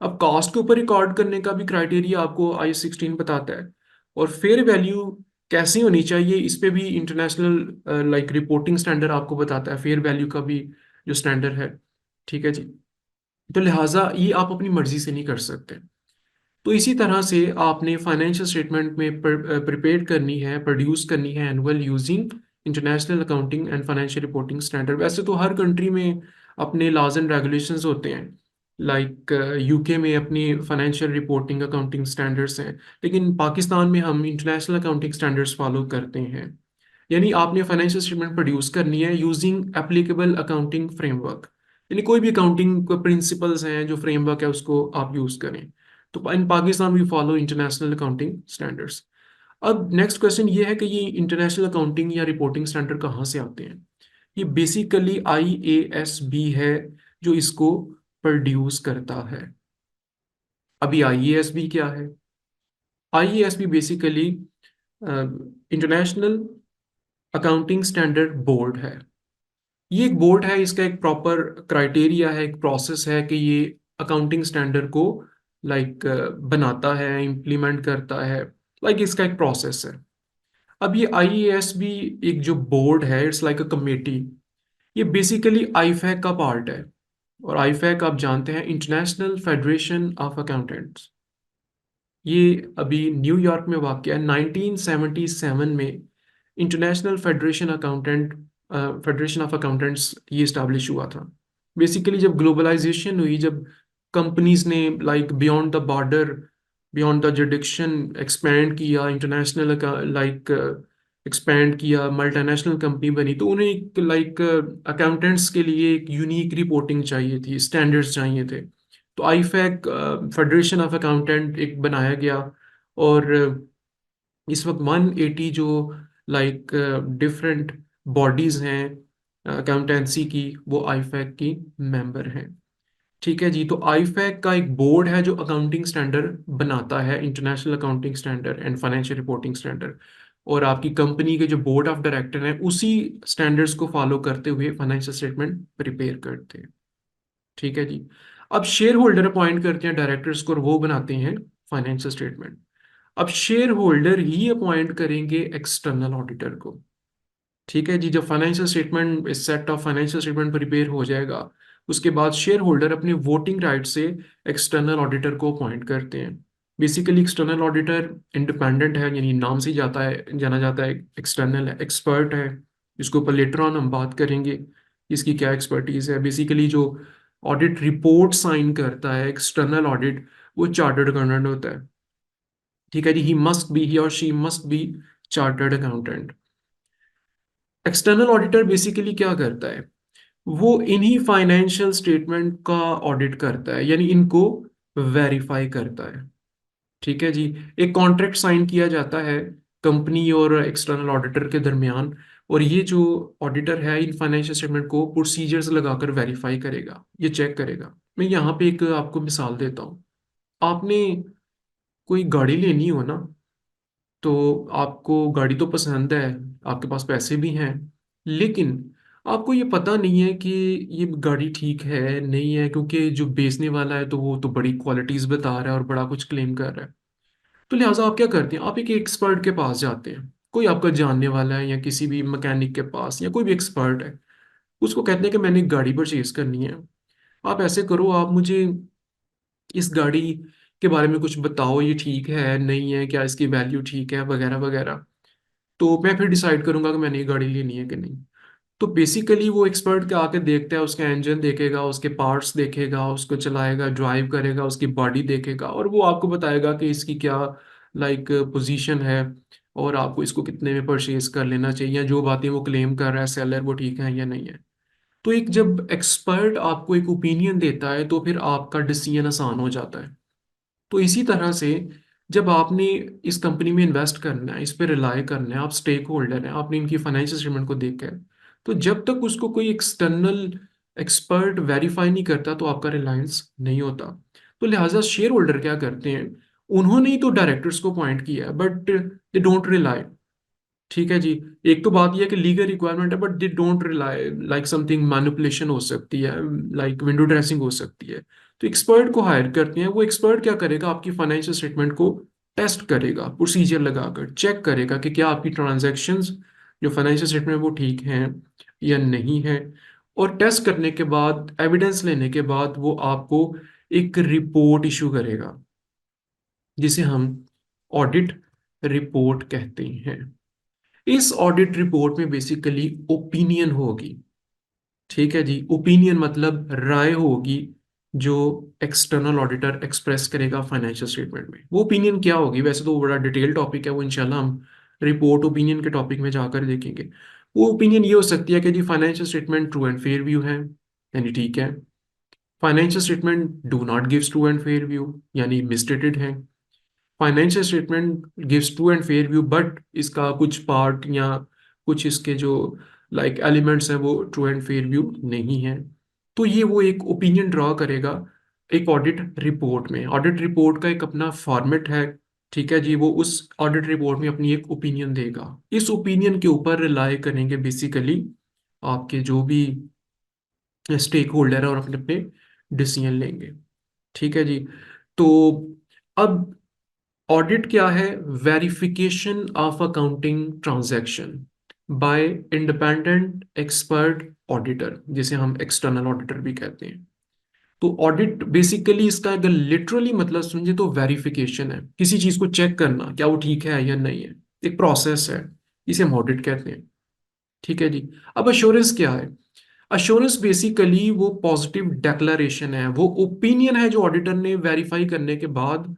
अब कॉस्ट के ऊपर रिकॉर्ड करने का भी क्राइटेरिया आपको IS 16 बताता है, और फेयर वैल्यू कैसी होनी चाहिए इस पे भी इंटरनेशनल लाइक रिपोर्टिंग स्टैंडर्ड आपको बताता है, फेयर वैल्यू का भी जो स्टैंडर्ड है। ठीक है जी। तो लिहाजा ये आप अपनी मर्जी से नहीं कर सकते। तो इसी तरह से आपने फाइनेंशियल स्टेटमेंट में प्रिपेयर करनी है, प्रोड्यूस करनी है annual using international accounting and financial reporting standard. वैसे तो हर कंट्री में अपने लॉज एंड रेगुलेशंस होते हैं, लाइक यूके में अपनी फाइनेंशियल रिपोर्टिंग अकाउंटिंग स्टैंडर्ड्स हैं, लेकिन पाकिस्तान में हम इंटरनेशनल अकाउंटिंग स्टैंडर्ड्स फॉलो करते हैं। यानी आपने फाइनेंशियल स्टेटमेंट प्रोड्यूस करनी है यूजिंग एप्लीकेबल अकाउंटिंग फ्रेमवर्क, यानी कोई भी अकाउंटिंग प्रिंसिपल्स हैं जो फ्रेमवर्क है उसको आप यूज करें। तो in Pakistan we follow international accounting standards. अब नेक्स्ट क्वेश्चन ये है कि ये इंटरनेशनल अकाउंटिंग या रिपोर्टिंग स्टैंडर्ड कहाँ से आते हैं। ये बेसिकली IASB है जो इसको प्रोड्यूस करता है। अभी IASB क्या है? IASB basically international accounting standard board है। ये एक बोर्ड है, इसका एक प्रॉपर क्राइटेरिया है, एक प्रोसेस है कि ये अकाउंटिंग स्टैंडर्ड को लाइक बनाता है, इम्प्लीमेंट करता है। लाइक इसका एक प्रोसेस है। अब ये IASB एक जो बोर्ड है, इट्स लाइक अ कमेटी। ये बेसिकली आईफैक का पार्ट है। और आईफैक आप जानते हैं, इंटरनेशनल फेडरेशन ऑफ अकाउंटेंट्स। ये अभी न्यूयॉर्क में वाक़ है। 1977 में इंटरनेशनल फेडरेशन ऑफ अकाउंटेंट्स ये इस्टेब्लिश हुआ था। बेसिकली जब ग्लोबलाइजेशन हुई, जब कंपनीज ने like beyond the border, beyond the जुडिक्शन expand किया, इंटरनेशनल लाइक एक्सपैंड किया, मल्टीनेशनल कंपनी बनी, तो उन्हें एक लाइक अकाउंटेंट्स के लिए एक यूनिक रिपोर्टिंग चाहिए थी, स्टैंडर्ड्स चाहिए थे। तो आईफैक फेडरेशन ऑफ अकाउंटेंट एक बनाया गया। और इस वक्त 180 जो लाइक डिफरेंट बॉडीज हैं अकाउंटेंसी की, वो आईफैक की मेंबर हैं। ठीक है जी। तो आईफैक का एक बोर्ड है जो अकाउंटिंग स्टैंडर्ड बनाता है, international accounting standard and financial reporting standard. और आपकी कंपनी के जो बोर्ड ऑफ डायरेक्टर हैं उसी स्टैंडर्ड्स को फॉलो करते हुए फाइनेंशियल स्टेटमेंट प्रिपेयर करते हैं। ठीक है जी। अब शेयर होल्डर अपॉइंट करते हैं डायरेक्टर्स को और वो बनाते हैं फाइनेंशियल स्टेटमेंट। अब शेयर होल्डर ही अपॉइंट करेंगे एक्सटर्नल ऑडिटर को। ठीक है जी। जब फाइनेंशियल स्टेटमेंट, इस set of financial statement prepare हो जाएगा, उसके बाद शेयर होल्डर अपने वोटिंग राइट से एक्सटर्नल ऑडिटर को अपॉइंट करते हैं। बेसिकली एक्सटर्नल ऑडिटर इंडिपेंडेंट है, यानी नाम से ही जाना जाता है, एक्सटर्नल है, एक्सपर्ट है। इसके ऊपर लेटर ऑन हम बात करेंगे इसकी क्या एक्सपर्टीज है। बेसिकली जो ऑडिट रिपोर्ट साइन करता है एक्सटर्नल ऑडिट, वो चार्टर्ड अकाउंटेंट होता है। ठीक है जी। ही और she must be chartered accountant. External auditor basically क्या करता है, वो इन्हीं फाइनेंशियल स्टेटमेंट का ऑडिट करता है, यानी इनको वेरीफाई करता है। ठीक है जी। एक कॉन्ट्रैक्ट साइन किया जाता है कंपनी और एक्सटर्नल ऑडिटर के दरमियान, और ये जो ऑडिटर है इन फाइनेंशियल स्टेटमेंट को प्रोसीजर्स लगाकर वेरीफाई करेगा, ये चेक करेगा। मैं यहाँ पे एक आपको मिसाल देता हूँ। आपने कोई गाड़ी लेनी हो ना, तो आपको गाड़ी तो पसंद है, आपके पास पैसे भी हैं, लेकिन आपको ये पता नहीं है कि ये गाड़ी ठीक है नहीं है, क्योंकि जो बेचने वाला है तो वो तो बड़ी क्वालिटीज बता रहा है और बड़ा कुछ क्लेम कर रहा है। तो लिहाजा आप क्या करते हैं, आप एक एक्सपर्ट के पास जाते हैं, कोई आपका जानने वाला है या किसी भी मैकेनिक के पास, या कोई भी एक्सपर्ट है, उसको कहते हैं कि मैंने एक गाड़ी परचेज करनी है। आप ऐसे करो, आप मुझे इस गाड़ी के बारे में कुछ बताओ, ये ठीक है नहीं है, क्या इसकी वैल्यू ठीक है, वगैरह वगैरह। तो मैं फिर डिसाइड करूंगा कि मैंने ये गाड़ी लेनी है कि नहीं। तो बेसिकली वो एक्सपर्ट के आके देखता है, उसका इंजन देखेगा, उसके पार्ट्स देखेगा, उसको चलाएगा, ड्राइव करेगा, उसकी बॉडी देखेगा, और वो आपको बताएगा कि इसकी क्या लाइक पोजीशन है, और आपको इसको कितने में परचेज कर लेना चाहिए, या जो बातें वो क्लेम कर रहा है सेलर वो ठीक है या नहीं है। तो एक जब एक्सपर्ट आपको एक ओपिनियन देता है तो फिर आपका डिसीजन आसान हो जाता है। तो इसी तरह से जब आपने इस कंपनी में इन्वेस्ट करना है, इस पे रिलाय करना है, आप स्टेक होल्डर हैं, आपने इनकी फाइनेंशियल स्टेटमेंट को देखा है, तो जब तक उसको कोई एक्सटर्नल एक्सपर्ट वेरीफाई नहीं करता तो आपका रिलायंस नहीं होता। तो लिहाजा शेयर होल्डर क्या करते हैं, उन्होंने ही तो डायरेक्टर्स को अपॉइंट किया बट दे डोंट रिलाई। ठीक है जी। एक तो बात यह है कि लीगल रिक्वायरमेंट है, but they don't rely, like something manipulation हो सकती है, लाइक विंडो ड्रेसिंग हो सकती है। तो एक्सपर्ट को हायर करते हैं, वो एक्सपर्ट क्या करेगा, आपकी फाइनेंशियल स्टेटमेंट को टेस्ट करेगा, प्रोसीजर लगाकर चेक करेगा कि क्या आपकी ट्रांजैक्शंस जो फाइनेंशियल स्टेटमेंट वो ठीक हैं या नहीं है। और टेस्ट करने के बाद, एविडेंस लेने के बाद वो आपको एक रिपोर्ट इशू करेगा, जिसे हम ऑडिट रिपोर्ट कहते हैं। इस ऑडिट रिपोर्ट में बेसिकली ओपिनियन होगी। ठीक है जी, ओपिनियन मतलब राय होगी जो एक्सटर्नल ऑडिटर एक्सप्रेस करेगा फाइनेंशियल स्टेटमेंट में। वो ओपिनियन क्या होगी, वैसे तो वो बड़ा डिटेल टॉपिक है, वो इंशाल्लाह हम रिपोर्ट ओपिनियन के टॉपिक में जाकर देखेंगे। वो ओपिनियन ये हो सकती है कि जी financial statement true and fair view है, यानी ठीक है। Financial statement do not gives true and fair view, यानी मिसस्टेटेड है। Financial statement gives true and fair view but इसका कुछ पार्ट या कुछ इसके जो एलिमेंट्स हैं वो ट्रू एंड फेयर व्यू नहीं है। तो ये वो एक ओपिनियन ड्रॉ करेगा एक ऑडिट रिपोर्ट में। ऑडिट रिपोर्ट का एक अपना फॉर्मेट है। ठीक है जी, वो उस ऑडिट रिपोर्ट में अपनी एक ओपिनियन देगा। इस ओपिनियन के ऊपर रिलाय करेंगे बेसिकली आपके जो भी स्टेक होल्डर है और अपने अपने डिसीजन लेंगे। ठीक है जी। तो अब ऑडिट क्या है? Verification of accounting transaction bye independent expert auditor, जिसे हम एक्सटर्नल ऑडिटर भी कहते हैं। तो ऑडिट बेसिकली इसका अगर लिटरली मतलब समझे तो वेरिफिकेशन है, किसी चीज को चेक करना क्या वो ठीक है या नहीं है, एक प्रोसेस है, इसे हम ऑडिट कहते हैं। ठीक है जी। अब अश्योरेंस क्या है? अश्योरेंस बेसिकली वो पॉजिटिव डेक्लरेशन है, वो ओपिनियन है जो ऑडिटर ने वेरीफाई करने के बाद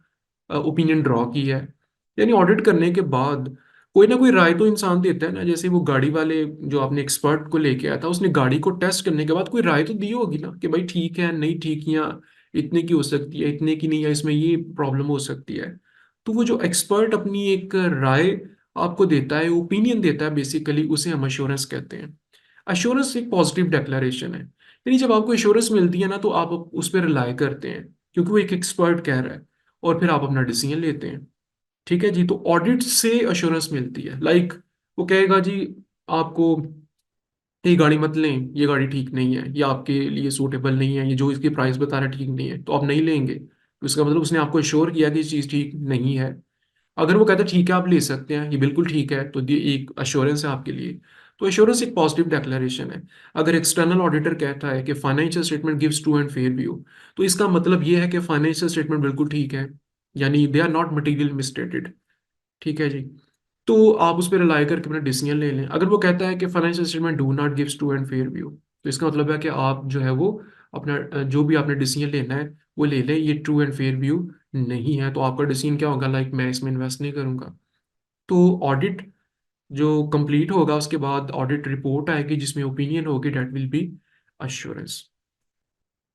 ओपिनियन ड्रॉ की है। यानी ऑडिट करने के बाद कोई ना कोई राय तो इंसान देता है ना। जैसे वो गाड़ी वाले जो आपने एक्सपर्ट को लेके आया था, उसने गाड़ी को टेस्ट करने के बाद कोई राय तो दी होगी ना कि भाई ठीक है नहीं ठीक, या इतने की हो सकती है, इतने की नहीं, या इसमें ये प्रॉब्लम हो सकती है। तो वो जो एक्सपर्ट अपनी एक राय आपको देता है, ओपिनियन देता है, बेसिकली उसे हम अश्योरेंस कहते हैं। अश्योरेंस एक पॉजिटिव डेक्लेरेशन है, यानी जब आपको अश्योरेंस मिलती है ना तो आप उस पर रिलाय करते हैं क्योंकि वो एक एक्सपर्ट कह रहा है, और फिर आप अपना डिसीजन लेते हैं। ठीक है जी। तो ऑडिट से अश्योरेंस मिलती है। वो कहेगा जी आपको ये गाड़ी मत लें, ये गाड़ी ठीक नहीं है, ये आपके लिए सूटेबल नहीं है, ये जो इसकी प्राइस बता रहा है ठीक नहीं है, तो आप नहीं लेंगे। तो इसका मतलब उसने आपको श्योर किया कि ये चीज़ ठीक नहीं है। अगर वो कहता है ठीक है आप ले सकते हैं, ये बिल्कुल ठीक है, तो ये एक अश्योरेंस है आपके लिए। तो अश्योरेंस एक पॉजिटिव डेक्लेरेशन है। अगर एक्सटर्नल ऑडिटर कहता है कि financial statement gives true and fair view, तो इसका मतलब ये है कि फाइनेंशियल स्टेटमेंट बिल्कुल ठीक है, यानी they are not material misstated. ठीक है जी। तो आप उस पर रिलाई करके अपना डिसीजन ले लें। अगर वो कहता है कि financial statement do not gives true and fair view, तो इसका मतलब है कि आप जो है वो अपना जो भी आपने डिसीजन लेना है वो ले लें, ये ट्रू एंड फेयर व्यू नहीं है, तो आपका डिसीजन क्या होगा? मैं इसमें इन्वेस्ट नहीं करूंगा। तो ऑडिट जो कंप्लीट होगा उसके बाद ऑडिट रिपोर्ट आएगी जिसमें ओपिनियन होगी, डेट विल बी अश्योरेंस।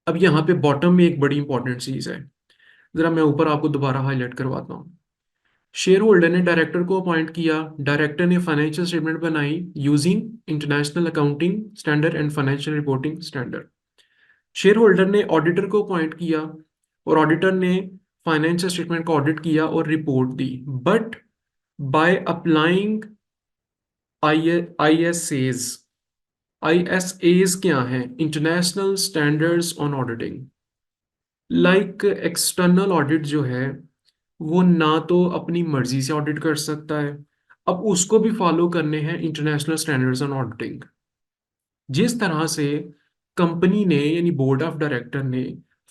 अब यहाँ पे बॉटम में एक बड़ी इंपॉर्टेंट चीज है, जरा मैं ऊपर आपको दोबारा हाईलाइट करवाता हूँ। शेयर होल्डर ने डायरेक्टर को अपॉइंट किया, डायरेक्टर ने फाइनेंशियल स्टेटमेंट बनाई using international accounting standard and financial reporting standard. Share holder ने ऑडिटर को अपॉइंट किया और ऑडिटर ने फाइनेंशियल स्टेटमेंट को ऑडिट किया और रिपोर्ट दी, but by applying I S As. I S As क्या है? International standards on auditing. External audit जो है वो ना तो अपनी मर्जी से ऑडिट कर सकता है, अब उसको भी फॉलो करने हैं इंटरनेशनल स्टैंडर्ड्स ऑन ऑडिटिंग। जिस तरह से कंपनी ने यानी बोर्ड ऑफ डायरेक्टर ने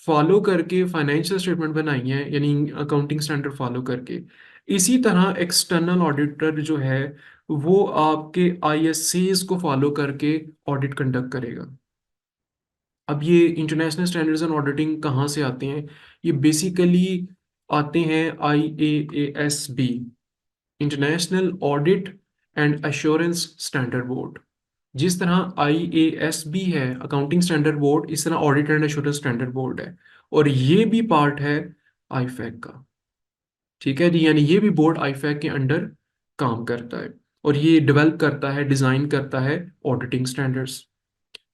फॉलो करके फाइनेंशियल स्टेटमेंट बनाई है, यानी अकाउंटिंग स्टैंडर्ड फॉलो करके, इसी तरह एक्सटर्नल ऑडिटर जो है वो आपके आईएससीज को फॉलो करके ऑडिट कंडक्ट करेगा। अब ये इंटरनेशनल स्टैंडर्ड्स ऑन ऑडिटिंग कहाँ से आते हैं? ये बेसिकली आते हैं IAASB, international audit and assurance standard board. जिस तरह IASB है अकाउंटिंग स्टैंडर्ड बोर्ड, इस तरह audit and assurance standard board है, और ये भी पार्ट है आईफैक का। ठीक है जी, यानी ये भी बोर्ड आईफैक के अंडर काम करता है, और ये डेवलप करता है, डिजाइन करता है ऑडिटिंग स्टैंडर्ड्स।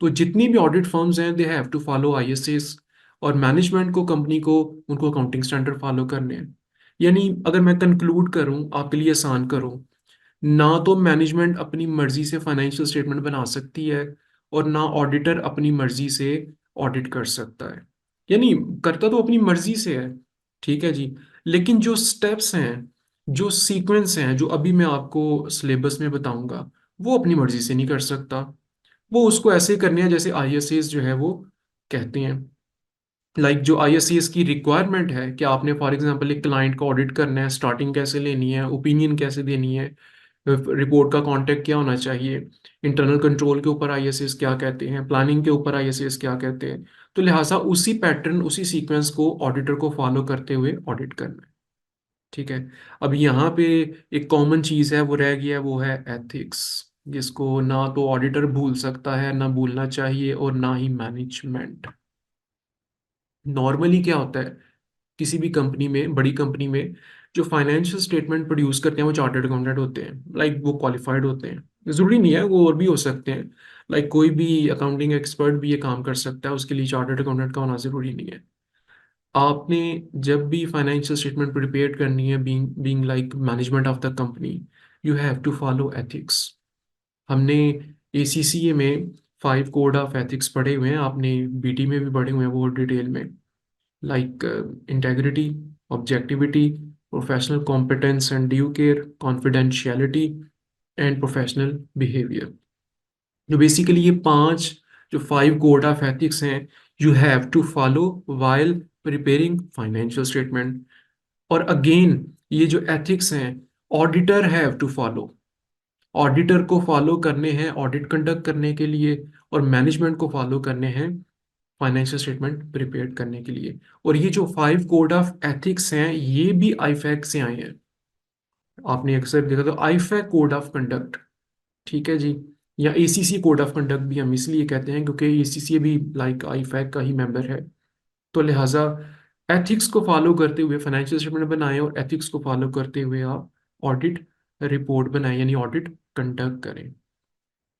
तो जितनी भी ऑडिट फर्म्स हैं they have to follow ISAs, और मैनेजमेंट को, कंपनी को, उनको अकाउंटिंग स्टैंडर्ड फॉलो करने हैं। यानी अगर मैं कंक्लूड करूं आपके लिए आसान करूं, ना तो मैनेजमेंट अपनी मर्जी से फाइनेंशियल स्टेटमेंट बना सकती है, और ना ऑडिटर अपनी मर्जी से ऑडिट कर सकता है। यानी करता तो अपनी मर्जी से है, ठीक है जी, लेकिन जो स्टेप्स हैं, जो सीक्वेंस हैं, जो अभी मैं आपको सिलेबस में बताऊंगा, वो अपनी मर्जी से नहीं कर सकता। वो उसको ऐसे करनी है जैसे आईएसएस जो है वो कहते हैं। जो आईएससीएस की रिक्वायरमेंट है कि आपने फॉर एग्जांपल एक क्लाइंट का ऑडिट करना है, स्टार्टिंग कैसे लेनी है, ओपिनियन कैसे देनी है, रिपोर्ट का कंटेंट क्या होना चाहिए, इंटरनल कंट्रोल के ऊपर आईएससीएस क्या कहते हैं, प्लानिंग के ऊपर आईएससीएस क्या कहते हैं। तो लिहाजा उसी पैटर्न उसी सीक्वेंस को ऑडिटर को फॉलो करते हुए ऑडिट करना है। ठीक है। अब यहाँ पे एक कॉमन चीज़ है वो रह गया है, वो है एथिक्स, जिसको ना तो ऑडिटर भूल सकता है, ना भूलना चाहिए, और ना ही मैनेजमेंट। नॉर्मली क्या होता है, किसी भी कंपनी में, बड़ी कंपनी में, जो फाइनेंशियल स्टेटमेंट प्रोड्यूस करते हैं वो चार्टर्ड अकाउंटेंट होते हैं, वो क्वालिफाइड होते हैं। ज़रूरी नहीं है, वो और भी हो सकते हैं। कोई भी अकाउंटिंग एक्सपर्ट भी ये काम कर सकता है, उसके लिए चार्टर्ड अकाउंटेंट का होना ज़रूरी नहीं है। आपने जब भी फाइनेंशियल स्टेटमेंट प्रिपेयर करनी है, being being like management of the company, you have to follow ethics. हमने एसीसीए में 5 कोड ऑफ एथिक्स पढ़े हुए हैं, आपने बीटी में भी पढ़े हुए हैं वो डिटेल में। like integrity, objectivity, professional competence and due care, confidentiality and professional behavior। जो बेसिकली ये 5, जो 5 कोड ऑफ एथिक्स हैं, you have to follow while preparing financial statement. और अगेन, ये जो एथिक्स हैं, auditor have to follow, auditor को follow करने हैं ऑडिट कंडक्ट करने के लिए, और मैनेजमेंट को फॉलो करने हैं फाइनेंशियल स्टेटमेंट प्रिपेयर करने के लिए। और ये जो 5 कोड ऑफ एथिक्स हैं, ये भी आईफैक से आए हैं। आपने अक्सर देखा तो आईफैक कोड ऑफ कंडक्ट, ठीक है जी, या एसीसी कोड ऑफ कंडक्ट भी हम इसलिए कहते हैं क्योंकि एसीसी भी आईफैक का ही मेंबर है। तो लिहाजा एथिक्स को फॉलो करते हुए फाइनेंशियल स्टेटमेंट बनाएं, और एथिक्स को फॉलो करते हुए आप ऑडिट रिपोर्ट बनाएं, यानी ऑडिट कंडक्ट करें।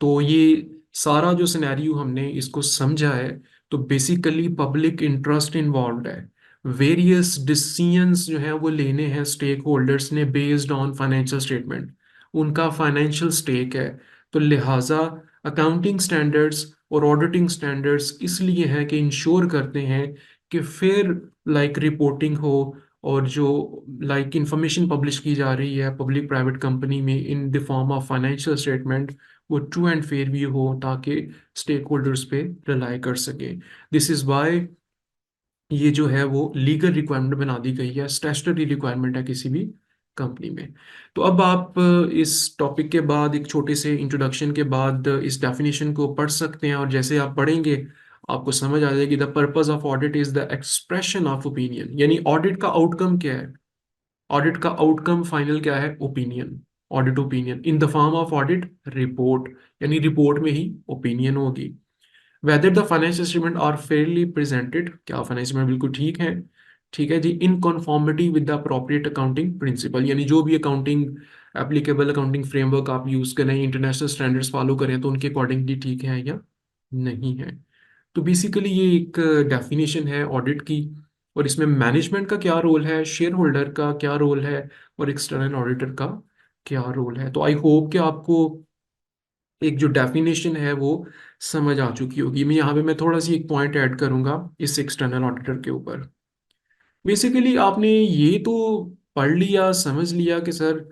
तो ये सारा जो सिनेरियो हमने इसको समझा है, तो बेसिकली पब्लिक इंटरेस्ट इन्वॉल्व है। वेरियस डिसीजंस जो हैं वो लेने हैं स्टेक होल्डर्स ने बेस्ड ऑन फाइनेंशियल स्टेटमेंट, उनका फाइनेंशियल स्टेक है। तो लिहाजा अकाउंटिंग स्टैंडर्ड्स और ऑडिटिंग स्टैंडर्ड्स इसलिए हैं कि इंश्योर करते हैं कि फिर रिपोर्टिंग हो, और जो इंफॉर्मेशन पब्लिश की जा रही है पब्लिक प्राइवेट कंपनी में इन the form of financial statement, वो ट्रू एंड फेयर भी हो, ताकि स्टेक होल्डर्स पे रिलाई कर सके। दिस इज वाई ये जो है वो लीगल रिक्वायरमेंट बना दी गई है, स्टैट्यूटरी रिक्वायरमेंट है किसी भी कंपनी में। तो अब आप इस टॉपिक के बाद, एक छोटे से इंट्रोडक्शन के बाद, इस डेफिनेशन को पढ़ सकते हैं, और जैसे आप पढ़ेंगे आपको समझ आ जाएगी। The purpose of audit is the expression of opinion, यानी ऑडिट का आउटकम क्या है। ऑडिट का आउटकम फाइनल क्या है, opinion, audit opinion in the form of audit report, यानी रिपोर्ट में ही ओपिनियन होगी। Whether the financial statement are fairly presented, क्या फाइनेंशियल स्टेटमेंट बिल्कुल ठीक है, ठीक है जी, in conformity with the appropriate accounting principle, यानी जो भी अकाउंटिंग एप्लीकेबल अकाउंटिंग फ्रेमवर्क आप यूज करें, इंटरनेशनल स्टैंडर्ड्स फॉलो करें, तो उनके अकॉर्डिंगली ठीक है या नहीं है। तो बेसिकली ये एक डेफिनेशन है ऑडिट की। और इसमें मैनेजमेंट का क्या रोल है, शेयर होल्डर का क्या रोल है, और एक्सटर्नल ऑडिटर का क्या रोल है। तो आई होप कि आपको एक जो डेफिनेशन है वो समझ आ चुकी होगी। मैं थोड़ा सी एक पॉइंट ऐड करूंगा इस एक्सटर्नल ऑडिटर के ऊपर। बेसिकली आपने ये तो पढ़ लिया, समझ लिया कि सर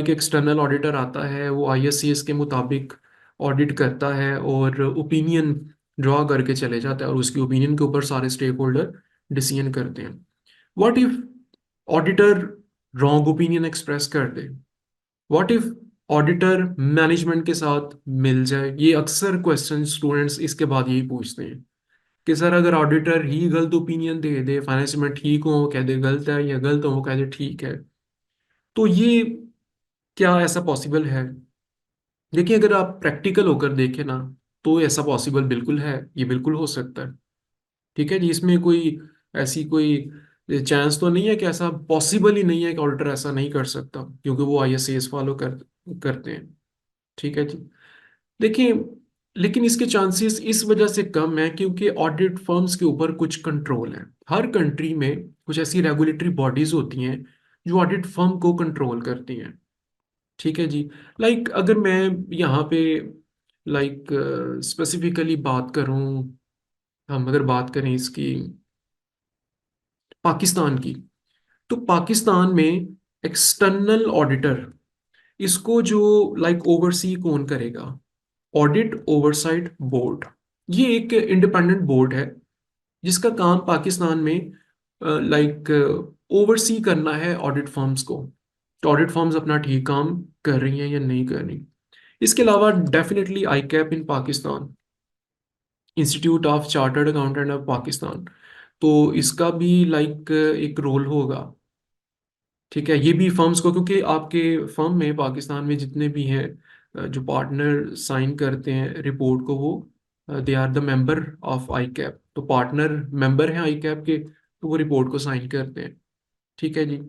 एक्सटर्नल ऑडिटर आता है, वो आईएससीएस के मुताबिक ऑडिट करता है और ओपिनियन ड्रॉ करके चले जाता है, और उसकी ओपिनियन के ऊपर सारे स्टेक होल्डर डिसीजन करते हैं। What if auditor wrong opinion express कर दे, व्हाट इफ ऑडिटर मैनेजमेंट के साथ मिल जाए। ये अक्सर क्वेश्चन स्टूडेंट्स इसके बाद यही पूछते हैं कि सर अगर ऑडिटर ही गलत ओपिनियन दे दे, फाइनेंस में ठीक हो वो कह दे गलत है, या गलत हो वो कह दे ठीक है, तो ये क्या ऐसा पॉसिबल है। देखिए, अगर आप प्रैक्टिकल होकर देखें ना, तो ऐसा पॉसिबल बिल्कुल है, ये बिल्कुल हो सकता है। ठीक है जी, इसमें कोई ऐसी कोई चांस तो नहीं है कि ऐसा पॉसिबल ही नहीं है कि ऑडिटर ऐसा नहीं कर सकता, क्योंकि वो आईएसएस फॉलो करते हैं। ठीक है जी। देखिए, लेकिन इसके चांसेस इस वजह से कम है क्योंकि ऑडिट फर्म्स के ऊपर कुछ कंट्रोल है। हर कंट्री में कुछ ऐसी रेगुलेटरी बॉडीज होती हैं जो ऑडिट फर्म को कंट्रोल करती हैं। ठीक है जी। अगर मैं यहाँ पे स्पेसिफिकली बात करूँ, हम अगर बात करें इसकी पाकिस्तान की, तो पाकिस्तान में एक्सटर्नल ऑडिटर, इसको जो ओवरसी कौन करेगा, ऑडिट ओवरसाइट बोर्ड, ये एक इंडिपेंडेंट बोर्ड है जिसका काम पाकिस्तान में लाइक ओवरसी करना है ऑडिट फर्म्स को, तो ऑडिट फर्म्स अपना ठीक काम कर रही हैं या नहीं कर रही। इसके अलावा definitely I cap in Pakistan, institute of chartered accountant of Pakistan, तो इसका भी लाइक एक रोल होगा। ठीक है, ये भी फर्म्स को, क्योंकि आपके फर्म में पाकिस्तान में जितने भी हैं जो पार्टनर साइन करते हैं रिपोर्ट को, वो they are the member of I CAP, तो पार्टनर मेंबर हैं आई कैप के, तो वो रिपोर्ट को साइन करते हैं। ठीक है जी।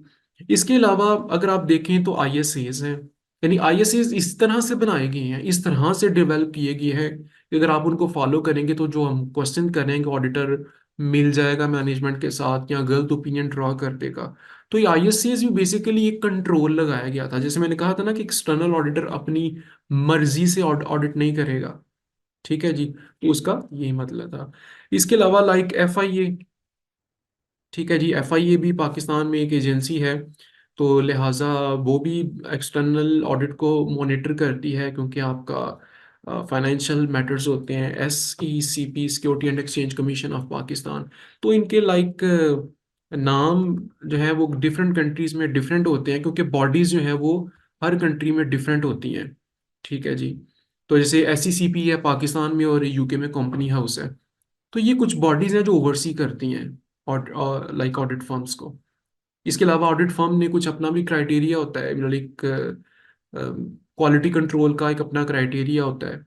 इसके अलावा अगर आप देखें तो आईएसएस हैं, यानी आईएसएस इस तरह से बनाए गए हैं, इस तरह से डेवलप किए गए हैं कि अगर आप उनको फॉलो करेंगे तो जो हम क्वेश्चन करेंगे ऑडिटर मिल जाएगा मैनेजमेंट के साथ, या गलत ओपिनियन ड्रॉ कर देगा। तो ये आईएसएस भी बेसिकली एक कंट्रोल लगाया गया था, जैसे मैंने कहा था ना कि एक्सटर्नल ऑडिटर अपनी मर्जी से ऑडिट नहीं करेगा। ठीक है जी, तो उसका यही मतलब था। इसके अलावा लाइक एफआईए, ठीक है जी, एफआईए भी पाकिस्तान में एक एजेंसी है, तो लिहाजा वो भी एक्सटर्नल ऑडिट को मॉनिटर करती है, क्योंकि आपका फाइनेंशियल मैटर्स होते हैं। SECP, security and exchange commission of Pakistan, तो इनके लाइक नाम जो है वो डिफरेंट कंट्रीज में डिफरेंट होते हैं, क्योंकि बॉडीज जो है वो हर कंट्री में डिफरेंट होती हैं। ठीक है जी, तो जैसे SECP है पाकिस्तान में और यूके में कंपनी हाउस है, तो ये कुछ बॉडीज हैं जो ओवरसी करती हैं और लाइक ऑडिट फर्म्स को। इसके अलावा ऑडिट फर्म ने कुछ अपना भी क्राइटेरिया होता है, लाइक क्वालिटी कंट्रोल का एक अपना क्राइटेरिया होता है।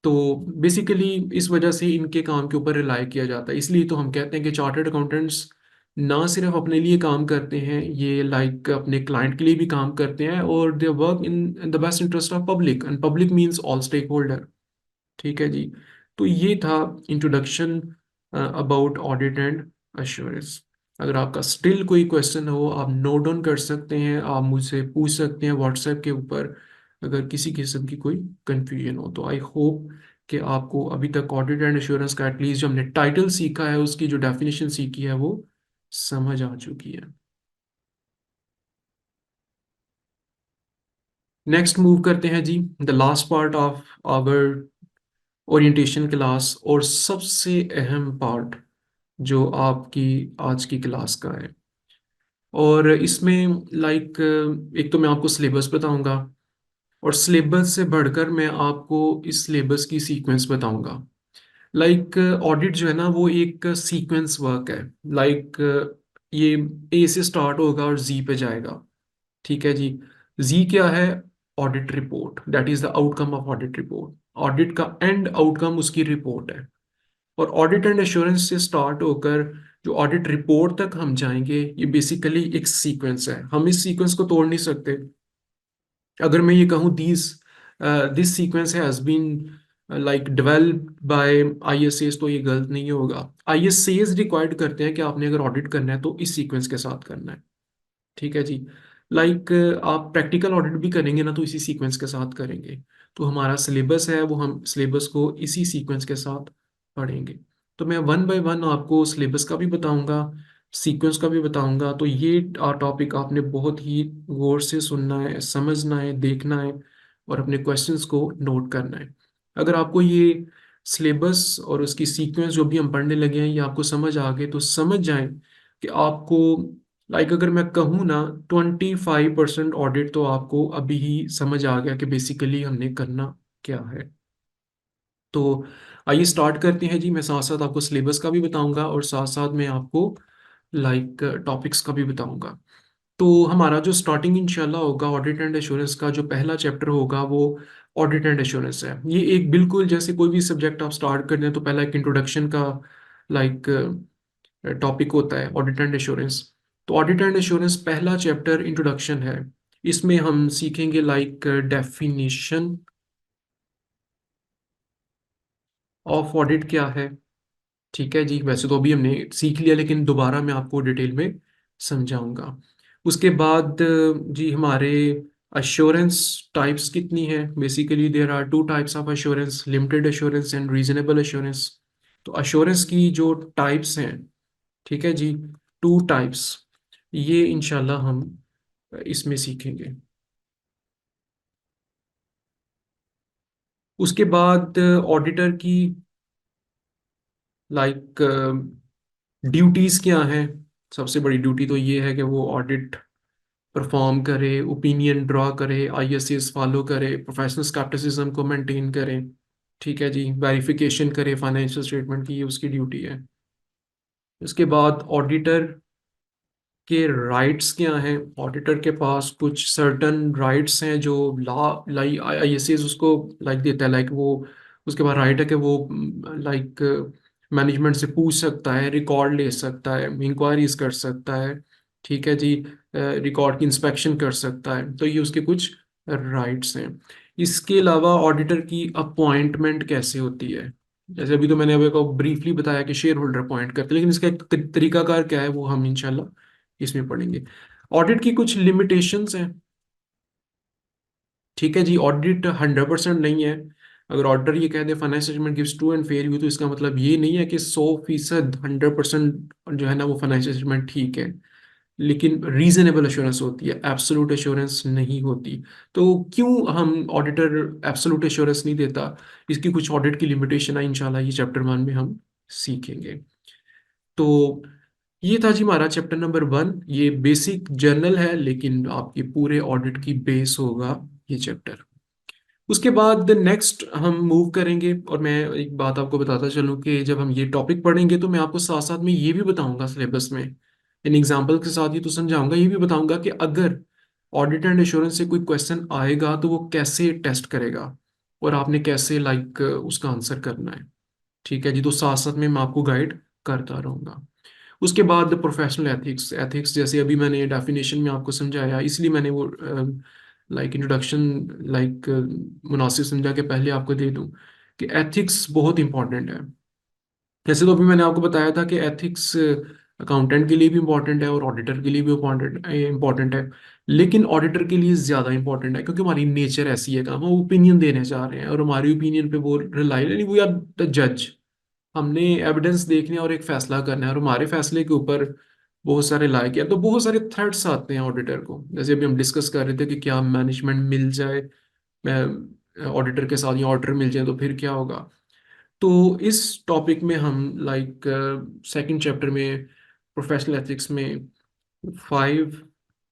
तो बेसिकली इस वजह से इनके काम के ऊपर रिलाई किया जाता है, इसलिए तो हम कहते हैं कि चार्टर्ड अकाउंटेंट्स ना सिर्फ अपने लिए काम करते हैं, ये लाइक अपने क्लाइंट के लिए भी काम करते हैं, और they work in the best interest of public, and public means all stake holder. ठीक है जी। तो ये था introduction about audit and assurance. अगर आपका स्टिल कोई क्वेश्चन हो, आप नोट डाउन कर सकते हैं, आप मुझसे पूछ सकते हैं व्हाट्सएप के ऊपर, अगर किसी किस्म की कोई कंफ्यूजन हो। तो आई होप कि आपको अभी तक ऑडिट एंड अश्योरेंस का एटलीस्ट जो हमने टाइटल सीखा है, उसकी जो डेफिनेशन सीखी है, वो समझ आ चुकी है। नेक्स्ट मूव करते हैं जी, the last part of our orientation class, और सबसे अहम पार्ट जो आपकी आज की क्लास का है। और इसमें लाइक एक तो मैं आपको सिलेबस बताऊंगा, और सिलेबस से बढ़कर मैं आपको इस सिलेबस की सीक्वेंस बताऊंगा। लाइक ऑडिट जो है ना वो एक सीक्वेंस वर्क है। लाइक ये ए से स्टार्ट होगा और जी पे जाएगा। ठीक है जी। जी क्या है? Audit report, that is the outcome of audit report. Audit का एंड आउटकम उसकी रिपोर्ट है। और ऑडिट एंड एश्योरेंस से स्टार्ट होकर जो ऑडिट रिपोर्ट तक हम जाएंगे, ये बेसिकली एक सीक्वेंस है, हम इस सीक्वेंस को तोड़ नहीं सकते। अगर मैं ये कहूँ this sequence has been like developed by ISS, तो ये गलत नहीं होगा। आईएसएस रिक्वायर्ड करते हैं कि आपने अगर ऑडिट करना है तो इस सीक्वेंस के साथ करना है। ठीक है जी। लाइक आप प्रैक्टिकल ऑडिट भी करेंगे ना, तो इसी सीक्वेंस के साथ करेंगे। तो हमारा सिलेबस है वो हम सिलेबस को इसी सीक्वेंस के साथ पढ़ेंगे। तो मैं वन बाय वन आपको सिलेबस का भी बताऊंगा, सीक्वेंस का भी बताऊंगा। तो ये टॉपिक आपने बहुत ही गौर से सुनना है, समझना है, देखना है, और अपने क्वेश्चंस को नोट करना है। अगर आपको ये सिलेबस और उसकी सीक्वेंस जो भी हम पढ़ने लगे हैं, ये आपको समझ आ गए, तो समझ जाएं कि आपको लाइक अगर मैं कहूँ ना 25% ऑडिट तो आपको अभी ही समझ आ गया कि बेसिकली हमने करना क्या है। तो आइए स्टार्ट करते हैं जी। मैं साथ साथ आपको सिलेबस का भी बताऊंगा, और साथ साथ मैं आपको लाइक टॉपिक्स का भी बताऊंगा। तो हमारा जो स्टार्टिंग इंशाल्लाह होगा ऑडिट एंड एश्योरेंस का, जो पहला चैप्टर होगा वो ऑडिट एंड एश्योरेंस है। ये एक बिल्कुल जैसे कोई भी सब्जेक्ट आप स्टार्ट करते हैं तो पहला एक इंट्रोडक्शन का लाइक टॉपिक होता है ऑडिट एंड एश्योरेंस। तो ऑडिट एंड एश्योरेंस पहला चैप्टर इंट्रोडक्शन है। इसमें हम सीखेंगे लाइक डेफिनेशन ऑफ ऑडिट क्या है। ठीक है जी, वैसे तो अभी हमने सीख लिया, लेकिन दोबारा मैं आपको डिटेल में समझाऊंगा। उसके बाद जी हमारे अश्योरेंस टाइप्स कितनी है। Basically there are two types of assurance, limited assurance and reasonable assurance. तो अश्योरेंस की जो टाइप्स हैं, ठीक है जी, टू टाइप्स, ये इंशाल्लाह हम इसमें सीखेंगे। उसके बाद ऑडिटर की लाइक ड्यूटीज क्या हैं। सबसे बड़ी ड्यूटी तो ये है कि वो ऑडिट परफॉर्म करे, ओपिनियन ड्रॉ करे, आईएसएस फॉलो करे, प्रोफेशनल स्केप्टिसिज्म को मेंटेन करे। ठीक है जी, वेरिफिकेशन करे फाइनेंशियल स्टेटमेंट की, ये उसकी ड्यूटी है। उसके बाद ऑडिटर के राइट्स क्या हैं। ऑडिटर के पास कुछ सर्टन राइट्स हैं जो लॉ लाइक आईएसएस उसको लाइक देता है। लाइक वो उसके पास राइट है कि वो लाइक मैनेजमेंट से पूछ सकता है, रिकॉर्ड ले सकता है, इंक्वायरीज कर सकता है। ठीक है जी, रिकॉर्ड की इंस्पेक्शन कर सकता है। तो ये उसके कुछ राइट्स हैं। इसके अलावा ऑडिटर की अपॉइंटमेंट कैसे होती है। जैसे अभी तो मैंने अभी को ब्रीफली बताया कि शेयर होल्डर अपॉइंट करते हैं, लेकिन इसका एक तरीकाकार क्या है वो हम इंशाल्लाह इसमें पढ़ेंगे। ऑडिट की कुछ लिमिटेशंस हैं। ठीक है जी, ऑडिट 100% नहीं है। अगर ऑडिटर ये कह दे finance statement gives true and fair view, तो इसका मतलब ये नहीं है कि 100% 100% जो है ना वो फाइनेंशियल स्टेटमेंट ठीक है। लेकिन रीजनेबल एश्योरेंस होती है, एब्सोल्यूट एश्योरेंस नहीं होती। तो क्यों हम ऑडिटर एब्सोल्यूट एश्योरेंस नहीं देता, इसकी कुछ ऑडिट की लिमिटेशन है, इंशाल्लाह ये चैप्टर 1 में हम सीखेंगे। तो ये था जी हमारा चैप्टर नंबर 1। ये बेसिक जर्नल है, लेकिन आपके पूरे ऑडिट की बेस होगा ये चैप्टर। उसके बाद नेक्स्ट हम मूव करेंगे, और मैं एक बात आपको बताता चलूं कि जब हम ये टॉपिक पढ़ेंगे तो मैं आपको साथ साथ में ये भी बताऊंगा सिलेबस में, इन एग्जाम्पल के साथ ही तो समझाऊंगा, ये भी बताऊंगा कि अगर ऑडिट एंड एश्योरेंस से कोई क्वेश्चन आएगा तो वो कैसे टेस्ट करेगा और आपने कैसे लाइक उसका आंसर करना है। ठीक है जी, तो साथ साथ में मैं आपको गाइड करता रहूंगा। उसके बाद प्रोफेशनल एथिक्स। एथिक्स जैसे अभी मैंने डेफिनेशन में आपको समझाया, इसलिए मैंने वो लाइक इंट्रोडक्शन लाइक मुनासिब समझा के पहले आपको दे दूं कि एथिक्स बहुत इंपॉर्टेंट है। जैसे तो अभी मैंने आपको बताया था कि एथिक्स अकाउंटेंट के लिए भी इंपॉर्टेंट है और ऑडिटर के लिए भी इंपॉर्टेंट है। लेकिन ऑडिटर के लिए ज़्यादा इंपॉर्टेंट है, क्योंकि हमारी नेचर ऐसी है, हम ओपिनियन देने जा रहे हैं और हमारी ओपिनियन पे वो रिलाई नहीं, वी आर द जज। हमने एविडेंस देखने और एक फैसला करना है, और हमारे फैसले के ऊपर बहुत सारे लायक है, तो बहुत सारे थ्रेट्स आते हैं ऑडिटर को। जैसे अभी हम डिस्कस कर रहे थे कि क्या मैनेजमेंट मिल जाए, मैं ऑडिटर के साथ या ऑर्डर मिल जाए तो फिर क्या होगा। तो इस टॉपिक में हम लाइक सेकंड चैप्टर में प्रोफेशनल एथिक्स में 5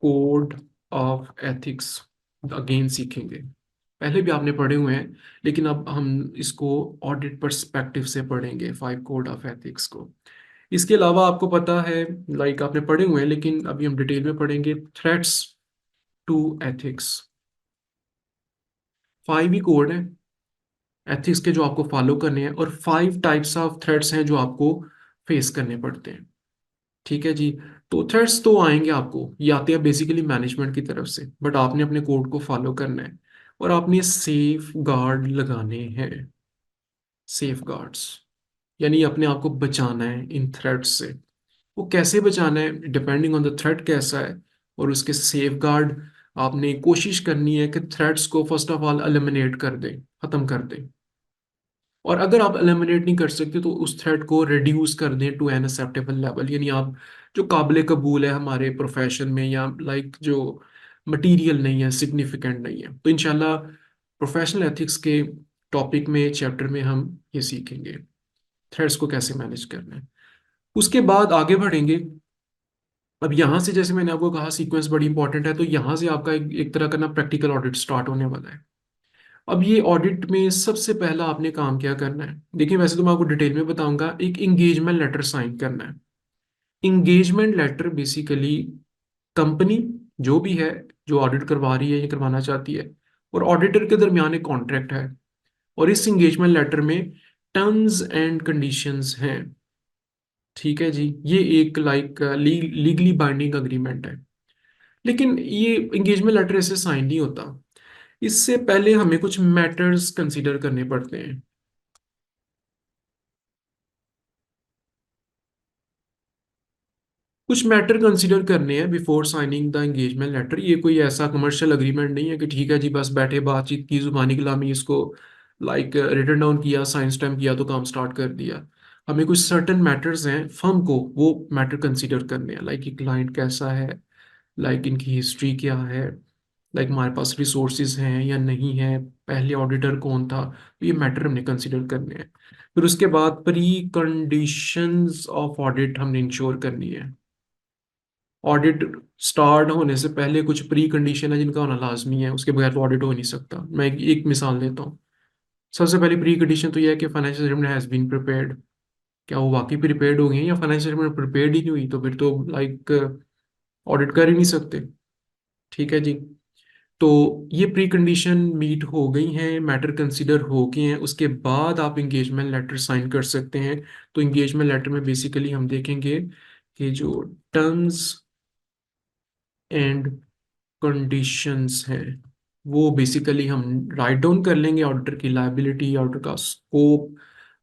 कोड ऑफ एथिक्स अगेन सीखेंगे। पहले भी आपने पढ़े हुए हैं, लेकिन अब हम इसको ऑडिट पर्सपेक्टिव से पढ़ेंगे 5 कोड ऑफ एथिक्स को। इसके अलावा आपको पता है, लाइक आपने पढ़े हुए हैं, लेकिन अभी हम डिटेल में पढ़ेंगे थ्रेट्स टू एथिक्स। 5 ही कोड है एथिक्स के जो आपको फॉलो करने हैं, और 5 टाइप्स ऑफ थ्रेट्स हैं जो आपको फेस करने पड़ते हैं। ठीक है जी, तो थ्रेट्स तो आएंगे आपको, ये आते हैं बेसिकली मैनेजमेंट की तरफ से, बट आपने अपने कोड को फॉलो करना है और आपने सेफ गार्ड लगाने हैं। सेफ गार्ड्स यानी अपने आप को बचाना है इन थ्रेट्स से। वो कैसे बचाना है, डिपेंडिंग ऑन द थ्रेट कैसा है, और उसके सेफ गार्ड आपने कोशिश करनी है कि थ्रेट्स को फर्स्ट ऑफ ऑल एलिमिनेट कर दें, खत्म कर दें। और अगर आप एलिमिनेट नहीं कर सकते तो उस थ्रेट को रिड्यूस कर दें टू एन एक्सेप्टेबल लेवल, यानी आप जो काबिल कबूल है हमारे प्रोफेशन में, या लाइक जो मटीरियल नहीं है, सिग्निफिकेंट नहीं है। तो इंशाल्लाह प्रोफेशनल एथिक्स के टॉपिक में, चैप्टर में हम ये सीखेंगे थ्रेड्स को कैसे मैनेज करना है। उसके बाद आगे बढ़ेंगे। अब यहाँ से जैसे मैंने आपको कहा सीक्वेंस बड़ी इंपॉर्टेंट है, तो यहाँ से आपका एक तरह का ना प्रैक्टिकल ऑडिट स्टार्ट होने वाला है। अब ये ऑडिट में सबसे पहला आपने काम क्या करना है, देखिए वैसे तो मैं आपको डिटेल में बताऊंगा, एक इंगेजमेंट लेटर साइन करना है। इंगेजमेंट लेटर बेसिकली कंपनी जो भी है, जो ऑडिट करवा रही है या करवाना चाहती है, और ऑडिटर के दरमियान एक कॉन्ट्रैक्ट है, और इस इंगेजमेंट लेटर में टर्म्स एंड कंडीशंस हैं। ठीक है जी, ये एक लाइक लीगली बाइंडिंग अग्रीमेंट है। लेकिन ये इंगेजमेंट लेटर ऐसे साइन नहीं होता, इससे पहले हमें कुछ मैटर्स कंसीडर करने पड़ते हैं। कुछ मैटर कंसीडर करने हैं before signing the engagement letter. ये कोई ऐसा कमर्शियल अग्रीमेंट नहीं है कि ठीक है जी बस बैठे बातचीत की, जुबानी कलामी इसको लाइक रिटन डाउन किया, साइन स्टैम्प किया तो काम स्टार्ट कर दिया। हमें कुछ सर्टेन मैटर्स हैं, फर्म को वो मैटर कंसीडर करने हैं, लाइक कि क्लाइंट कैसा है, लाइक इनकी हिस्ट्री क्या है, लाइक हमारे पास रिसोर्सेज हैं या नहीं है, पहले ऑडिटर कौन था, तो ये मैटर हमने कंसिडर करने हैं। फिर उसके बाद प्री कंडीशंस ऑफ ऑडिट हमने इंश्योर करनी है। ऑडिट स्टार्ट होने से पहले कुछ प्री कंडीशन है जिनका होना लाजमी है, उसके बगैर तो ऑडिट हो नहीं सकता। मैं एक मिसाल देता हूँ। सबसे पहली प्री कंडीशन तो यह है कि financial statement has been prepared. क्या वो वाकई प्रिपेयर्ड हो गए हैं, या फाइनेंशियल स्टेटमेंट प्रिपेयर्ड ही नहीं हुई तो फिर तो लाइक ऑडिट कर ही नहीं सकते। ठीक है जी। तो ये प्री कंडीशन मीट हो गई हैं, मैटर कंसिडर हो गए हैं, उसके बाद आप इंगेजमेंट लेटर साइन कर सकते हैं। तो इंगेजमेंट लेटर में बेसिकली हम देखेंगे कि जो टर्म्स एंड कंडीशंस हैं वो बेसिकली हम राइट डाउन कर लेंगे। ऑडिटर की लायबिलिटी, ऑडिटर का स्कोप,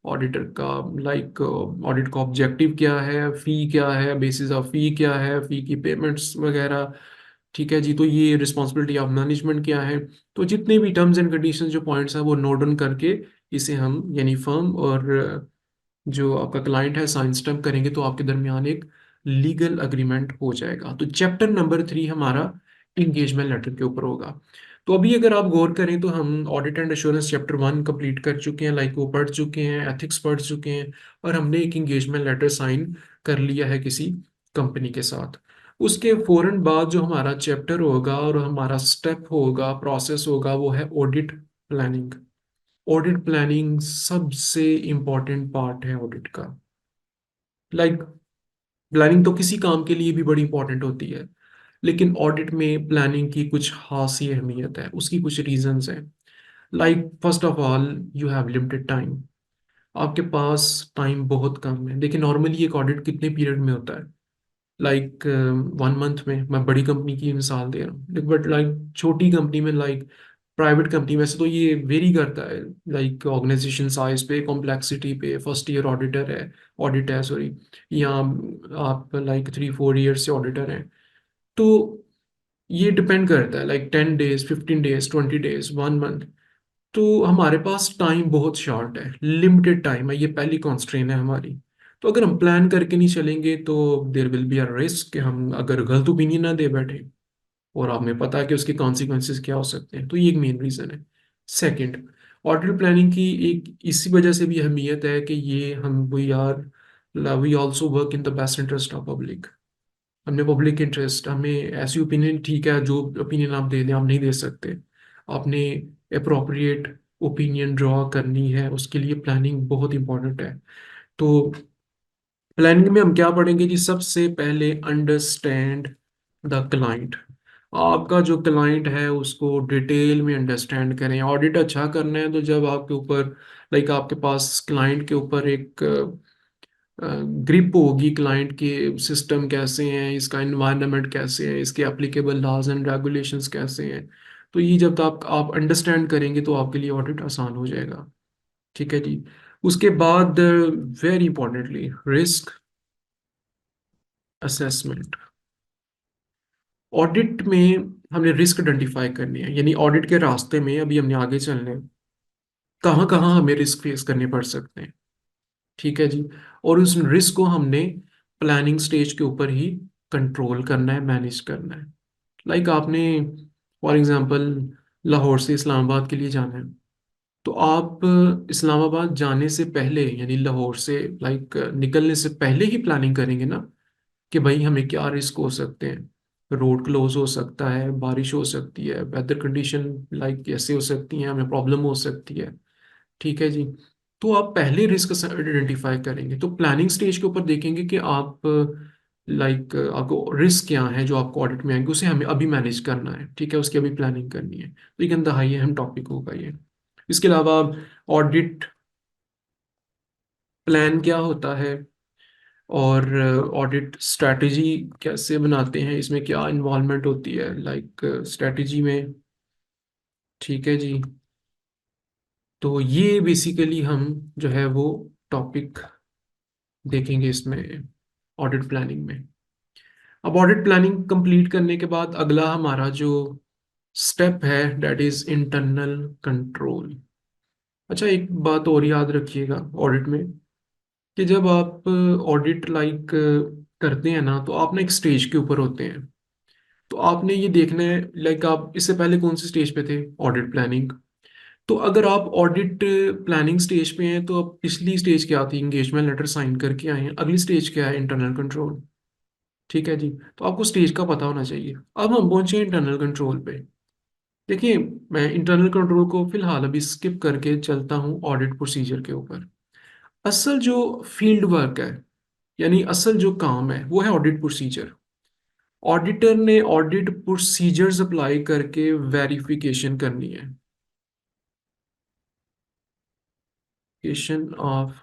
ऑडिटर का लाइक ऑडिट का ऑब्जेक्टिव क्या है, फी क्या है, बेसिस ऑफ फी क्या है, फी की पेमेंट्स वगैरह। ठीक है जी। तो ये रिस्पॉन्सिबिलिटी ऑफ मैनेजमेंट क्या है। तो जितने भी टर्म्स एंड कंडीशंस जो पॉइंट्स हैं वो नोट डाउन करके इसे हम यानी फर्म और जो आपका क्लाइंट है साइन स्टैम्प करेंगे तो आपके दरमियान एक लीगल अग्रीमेंट हो जाएगा। तो चैप्टर नंबर 3 हमारा इंगेजमेंट लेटर के ऊपर होगा। तो अभी अगर आप गौर करें तो हम audit and assurance chapter 1 complete कर चुके हैं, लाइक वो पढ़ चुके हैं, एथिक्स पढ़ चुके हैं, और हमने एक इंगेजमेंट लेटर साइन कर लिया है किसी कंपनी के साथ। उसके फौरन बाद जो हमारा चैप्टर होगा और हमारा स्टेप होगा, प्रोसेस होगा, वो है ऑडिट प्लानिंग। ऑडिट प्लानिंग सबसे इंपॉर्टेंट पार्ट है ऑडिट का। लाइक प्लानिंग तो किसी काम के लिए भी बड़ी इंपॉर्टेंट होती है, लेकिन ऑडिट में प्लानिंग की कुछ खास ही अहमियत है, उसकी कुछ रीजंस हैं। Like first of all, you have limited time. आपके पास टाइम बहुत कम है। देखिए नॉर्मली एक ऑडिट कितने पीरियड में होता है, लाइक 1 मंथ में। मैं बड़ी कंपनी की मिसाल दे रहा हूँ, बट लाइक छोटी कंपनी में, लाइक प्राइवेट कंपनी में से तो ये वेरी करता है, लाइक ऑर्गेनाइजेशन साइज पे, कॉम्प्लेक्सिटी पे। फर्स्ट ईयर ऑडिट है सॉरी, या आप लाइक 3-4 ईयर से ऑडिटर हैं। तो ये डिपेंड करता है, like 10 days, 15 days, 20 days, 1 month. तो हमारे पास टाइम बहुत शॉर्ट है, लिमिटेड टाइम है, ये पहली कॉन्स्ट्रेन है हमारी। तो अगर हम प्लान करके नहीं चलेंगे तो there will be a risk कि हम अगर गलत ओपिनियन ना दे बैठे, और हमें पता है कि उसके कॉन्सिक्वेंसेस क्या हो सकते हैं। तो ये एक मेन रीज़न है। सेकंड, ऑडिट प्लानिंग की एक इसी वजह से भी अहमियत है कि ये हम we also work in the best interest of public. हमने पब्लिक इंटरेस्ट, हमें ऐसी ओपिनियन, ठीक है जो ओपिनियन आप दे दें, आप नहीं दे सकते। आपने अप्रोप्रिएट ओपिनियन ड्रॉ करनी है, उसके लिए प्लानिंग बहुत इंपॉर्टेंट है। तो प्लानिंग में हम क्या पढ़ेंगे जी, सबसे पहले अंडरस्टैंड द क्लाइंट। आपका जो क्लाइंट है उसको डिटेल में अंडरस्टैंड करें। ऑडिट अच्छा करना है तो जब आपके ऊपर, लाइक आपके पास क्लाइंट के ऊपर एक ग्रिप होगी, क्लाइंट के सिस्टम कैसे हैं, इसका इन्वायरमेंट कैसे है, इसके एप्लीकेबल लॉज एंड रेगुलेशंस कैसे हैं। तो ये जब तक आप अंडरस्टैंड करेंगे तो आपके लिए ऑडिट आसान हो जाएगा। ठीक है जी। उसके बाद very importantly risk assessment. Audit में हमने रिस्क आइडेंटिफाई करनी है, यानी ऑडिट के रास्ते में अभी हमने आगे चलना है, कहाँ कहाँ हमें रिस्क फेस करने पड़ सकते हैं। ठीक है जी। और उस रिस्क को हमने प्लानिंग स्टेज के ऊपर ही कंट्रोल करना है, मैनेज करना है। लाइक आपने फॉर एग्जांपल लाहौर से इस्लामाबाद के लिए जाना है, तो आप इस्लामाबाद जाने से पहले यानी लाहौर से लाइक निकलने से पहले ही प्लानिंग करेंगे ना, कि भाई हमें क्या रिस्क हो सकते हैं। रोड क्लोज हो सकता है, बारिश हो सकती है, वेदर कंडीशन लाइक ऐसे हो सकती हैं, हमें प्रॉब्लम हो सकती है। ठीक है जी। तो आप पहले रिस्क आइडेंटिफाई करेंगे, तो प्लानिंग स्टेज के ऊपर देखेंगे कि आप लाइक आपको रिस्क क्या है जो आपको ऑडिट में आएंगे, उसे हमें अभी मैनेज करना है। ठीक है, उसकी अभी प्लानिंग करनी है। तो एक इंतहाई अहम टॉपिक होगा ये। इसके अलावा ऑडिट प्लान क्या होता है, और ऑडिट स्ट्रैटेजी कैसे बनाते हैं, इसमें क्या इन्वॉल्वमेंट होती है लाइक स्ट्रैटेजी में। ठीक है जी। तो ये बेसिकली हम जो है वो टॉपिक देखेंगे इसमें ऑडिट प्लानिंग में। अब ऑडिट प्लानिंग कंप्लीट करने के बाद अगला हमारा जो स्टेप है दैट इज इंटरनल कंट्रोल। अच्छा, एक बात और याद रखिएगा ऑडिट में, कि जब आप ऑडिट लाइक करते हैं ना, तो आप ना एक स्टेज के ऊपर होते हैं। तो आपने ये देखना है, लाइक आप इससे पहले कौन सी स्टेज पे थे, ऑडिट प्लानिंग। तो अगर आप ऑडिट प्लानिंग स्टेज पे हैं तो अब पिछली स्टेज क्या थी, एंगेजमेंट लेटर साइन करके आए हैं, अगली स्टेज क्या है, इंटरनल कंट्रोल। ठीक है जी। तो आपको स्टेज का पता होना चाहिए। अब हम पहुंचे इंटरनल कंट्रोल पे। देखिए, मैं इंटरनल कंट्रोल को फिलहाल अभी स्किप करके चलता हूँ ऑडिट प्रोसीजर के ऊपर। असल जो फील्ड वर्क है, यानी असल जो काम है, वो है ऑडिट प्रोसीजर। ऑडिटर ने ऑडिट प्रोसीजर्स अप्लाई करके वेरिफिकेशन करनी है, वेरिफिकेशन ऑफ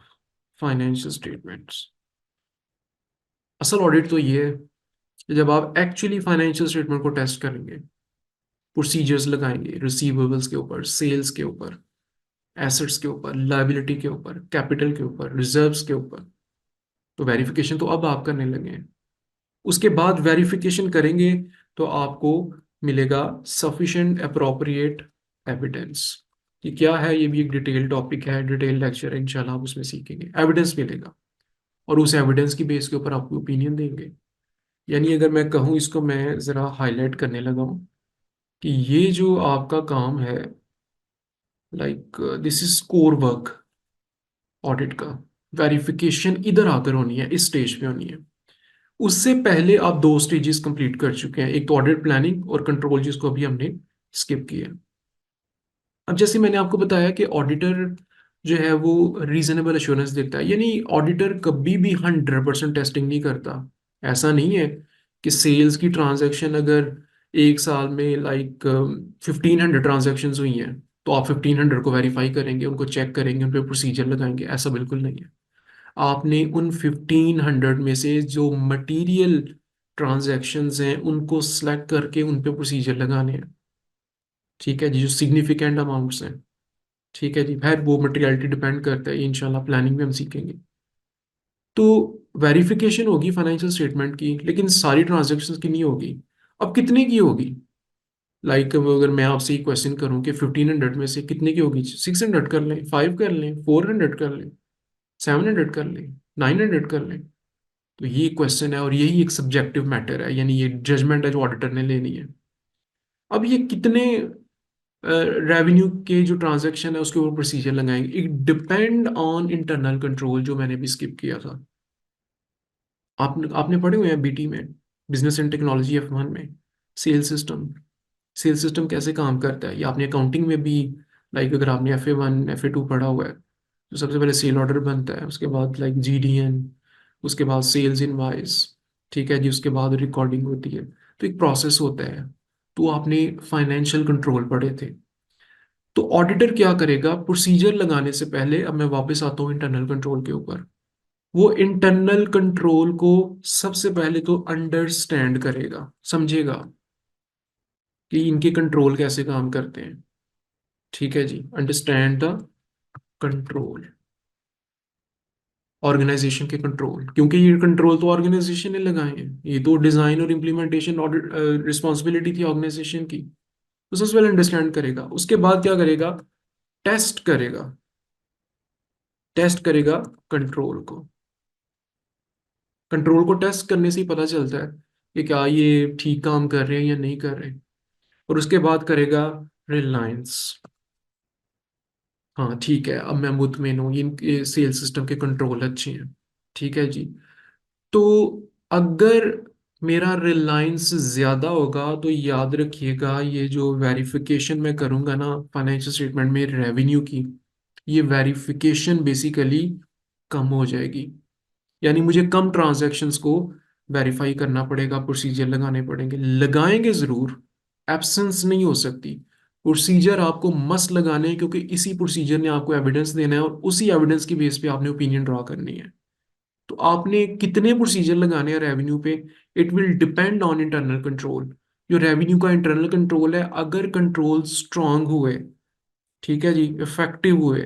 फाइनेंशियल स्टेटमेंट्स। असल ऑडिट तो ये है कि जब आप एक्चुअली फाइनेंशियल स्टेटमेंट को टेस्ट करेंगे, प्रोसीजर्स लगाएंगे रिसीवेबल्स के ऊपर, सेल्स के ऊपर, एसेट्स के ऊपर, लायबिलिटी के ऊपर, कैपिटल के ऊपर, रिजर्व्स के ऊपर। तो वेरिफिकेशन तो अब आप करने लगे हैं। उसके बाद वेरिफिकेशन करेंगे तो आपको मिलेगा सफिशिएंट अप्रोप्रिएट एविडेंस। ये क्या है, ये भी एक डिटेल टॉपिक है, डिटेल लेक्चर है, इंशाल्लाह आप उसमें सीखेंगे। एविडेंस मिलेगा और उस एविडेंस की बेस के ऊपर आपको ओपिनियन देंगे। यानी अगर मैं कहूँ, इसको मैं ज़रा हाईलाइट करने लगा हूँ कि ये जो आपका काम है, like this is core work audit का। वेरिफिकेशन इधर आकर होनी है, इस स्टेज पे होनी है। उससे पहले आप दो स्टेजेस कंप्लीट कर चुके हैं, एक तो ऑडिट प्लानिंग और कंट्रोल, जिसको अभी हमने स्किप किया। अब जैसे मैंने आपको बताया कि ऑडिटर जो है वो रीजनेबल एश्योरेंस देता है, यानी ऑडिटर कभी भी 100% टेस्टिंग नहीं करता। ऐसा नहीं है कि सेल्स की ट्रांजैक्शन अगर एक साल में लाइक 1500 ट्रांजैक्शंस हुई हैं, तो आप 1500 को वेरीफाई करेंगे, उनको चेक करेंगे, उन पर प्रोसीजर लगाएंगे, ऐसा बिल्कुल नहीं है। आपने उन 1500 में से जो मटेरियल ट्रांजैक्शंस हैं उनको सेलेक्ट करके उन पे प्रोसीजर लगाने हैं। ठीक है जी, जो सिग्निफिकेंट अमाउंट्स हैं। ठीक है जी, फिर वो मटेरियलिटी डिपेंड करता है, इंशाल्लाह प्लानिंग में हम सीखेंगे। तो वेरिफिकेशन होगी फाइनेंशियल स्टेटमेंट की, लेकिन सारी ट्रांजैक्शंस की नहीं होगी। अब कितने की होगी, लाइक अगर मैं आपसे ये क्वेश्चन करूं कि 1500 में से कितने की होगी, 600 कर लें, 5 कर लें, 400 कर लें, 700 कर लें, 900 कर लें। तो ये क्वेश्चन है और यही एक सब्जेक्टिव मैटर है, यानी ये जजमेंट है जो ऑडिटर ने लेनी है। अब ये कितने रेवेन्यू के जो ट्रांजैक्शन है उसके ऊपर प्रोसीजर लगाएंगे, it depend on internal control, जो मैंने भी स्किप किया था। आपने आपने पढ़े हुए हैं बीटी में, बिजनेस एंड टेक्नोलॉजी F1 में, सेल सिस्टम कैसे काम करता है। ये आपने अकाउंटिंग में भी, लाइक अगर आपने FA1 FA2 पढ़ा हुआ है, तो सबसे पहले सेल ऑर्डर बनता है, उसके बाद लाइक GDN, उसके बाद सेल्स इनवॉइस। ठीक है जी, उसके बाद रिकॉर्डिंग होती है। तो एक प्रोसेस होता है। तो आपने फाइनेंशियल कंट्रोल पढ़े थे। तो ऑडिटर क्या करेगा, प्रोसीजर लगाने से पहले, अब मैं वापस आता हूँ इंटरनल कंट्रोल के ऊपर, वो इंटरनल कंट्रोल को सबसे पहले तो अंडरस्टैंड करेगा, समझेगा कि इनके कंट्रोल कैसे काम करते हैं। ठीक है जी, अंडरस्टैंड द कंट्रोल, ऑर्गेनाइजेशन के कंट्रोल, क्योंकि ये कंट्रोल तो ऑर्गेनाइजेशन ने लगाए हैं, ये तो डिजाइन और इम्प्लीमेंटेशन ऑडिट रिस्पॉन्सिबिलिटी थी ऑर्गेनाइजेशन की। तो सबसे पहले अंडरस्टैंड करेगा, उसके बाद क्या करेगा, टेस्ट करेगा, टेस्ट करेगा कंट्रोल को। कंट्रोल को टेस्ट करने से ही पता चलता है कि क्या ये ठीक काम कर रहे हैं या नहीं कर रहे। और उसके बाद करेगा रिलायंस। हाँ ठीक है, अब मैं मुतमिन हूँ, इनके सेल सिस्टम के कंट्रोल अच्छे हैं। ठीक है जी। तो अगर मेरा रिलायंस ज़्यादा होगा तो याद रखिएगा, ये जो वेरिफिकेशन मैं करूँगा ना फाइनेंशियल स्टेटमेंट में रेवेन्यू की, ये वेरिफिकेशन बेसिकली कम हो जाएगी। यानी मुझे कम ट्रांजैक्शंस को वेरीफाई करना पड़ेगा, प्रोसीजर लगाने पड़ेंगे, लगाएंगे ज़रूर, एब्सेंस नहीं हो सकती। प्रोसीजर आपको मस्ट लगाने हैं, क्योंकि इसी प्रोसीजर ने आपको एविडेंस देना है और उसी एविडेंस की बेस पे आपने ओपिनियन ड्रॉ करनी है। तो आपने कितने प्रोसीजर लगाने हैं रेवेन्यू पे, it will depend on internal control. जो रेवेन्यू का इंटरनल कंट्रोल है, अगर कंट्रोल स्ट्रांग हुए, ठीक है जी, इफेक्टिव हुए,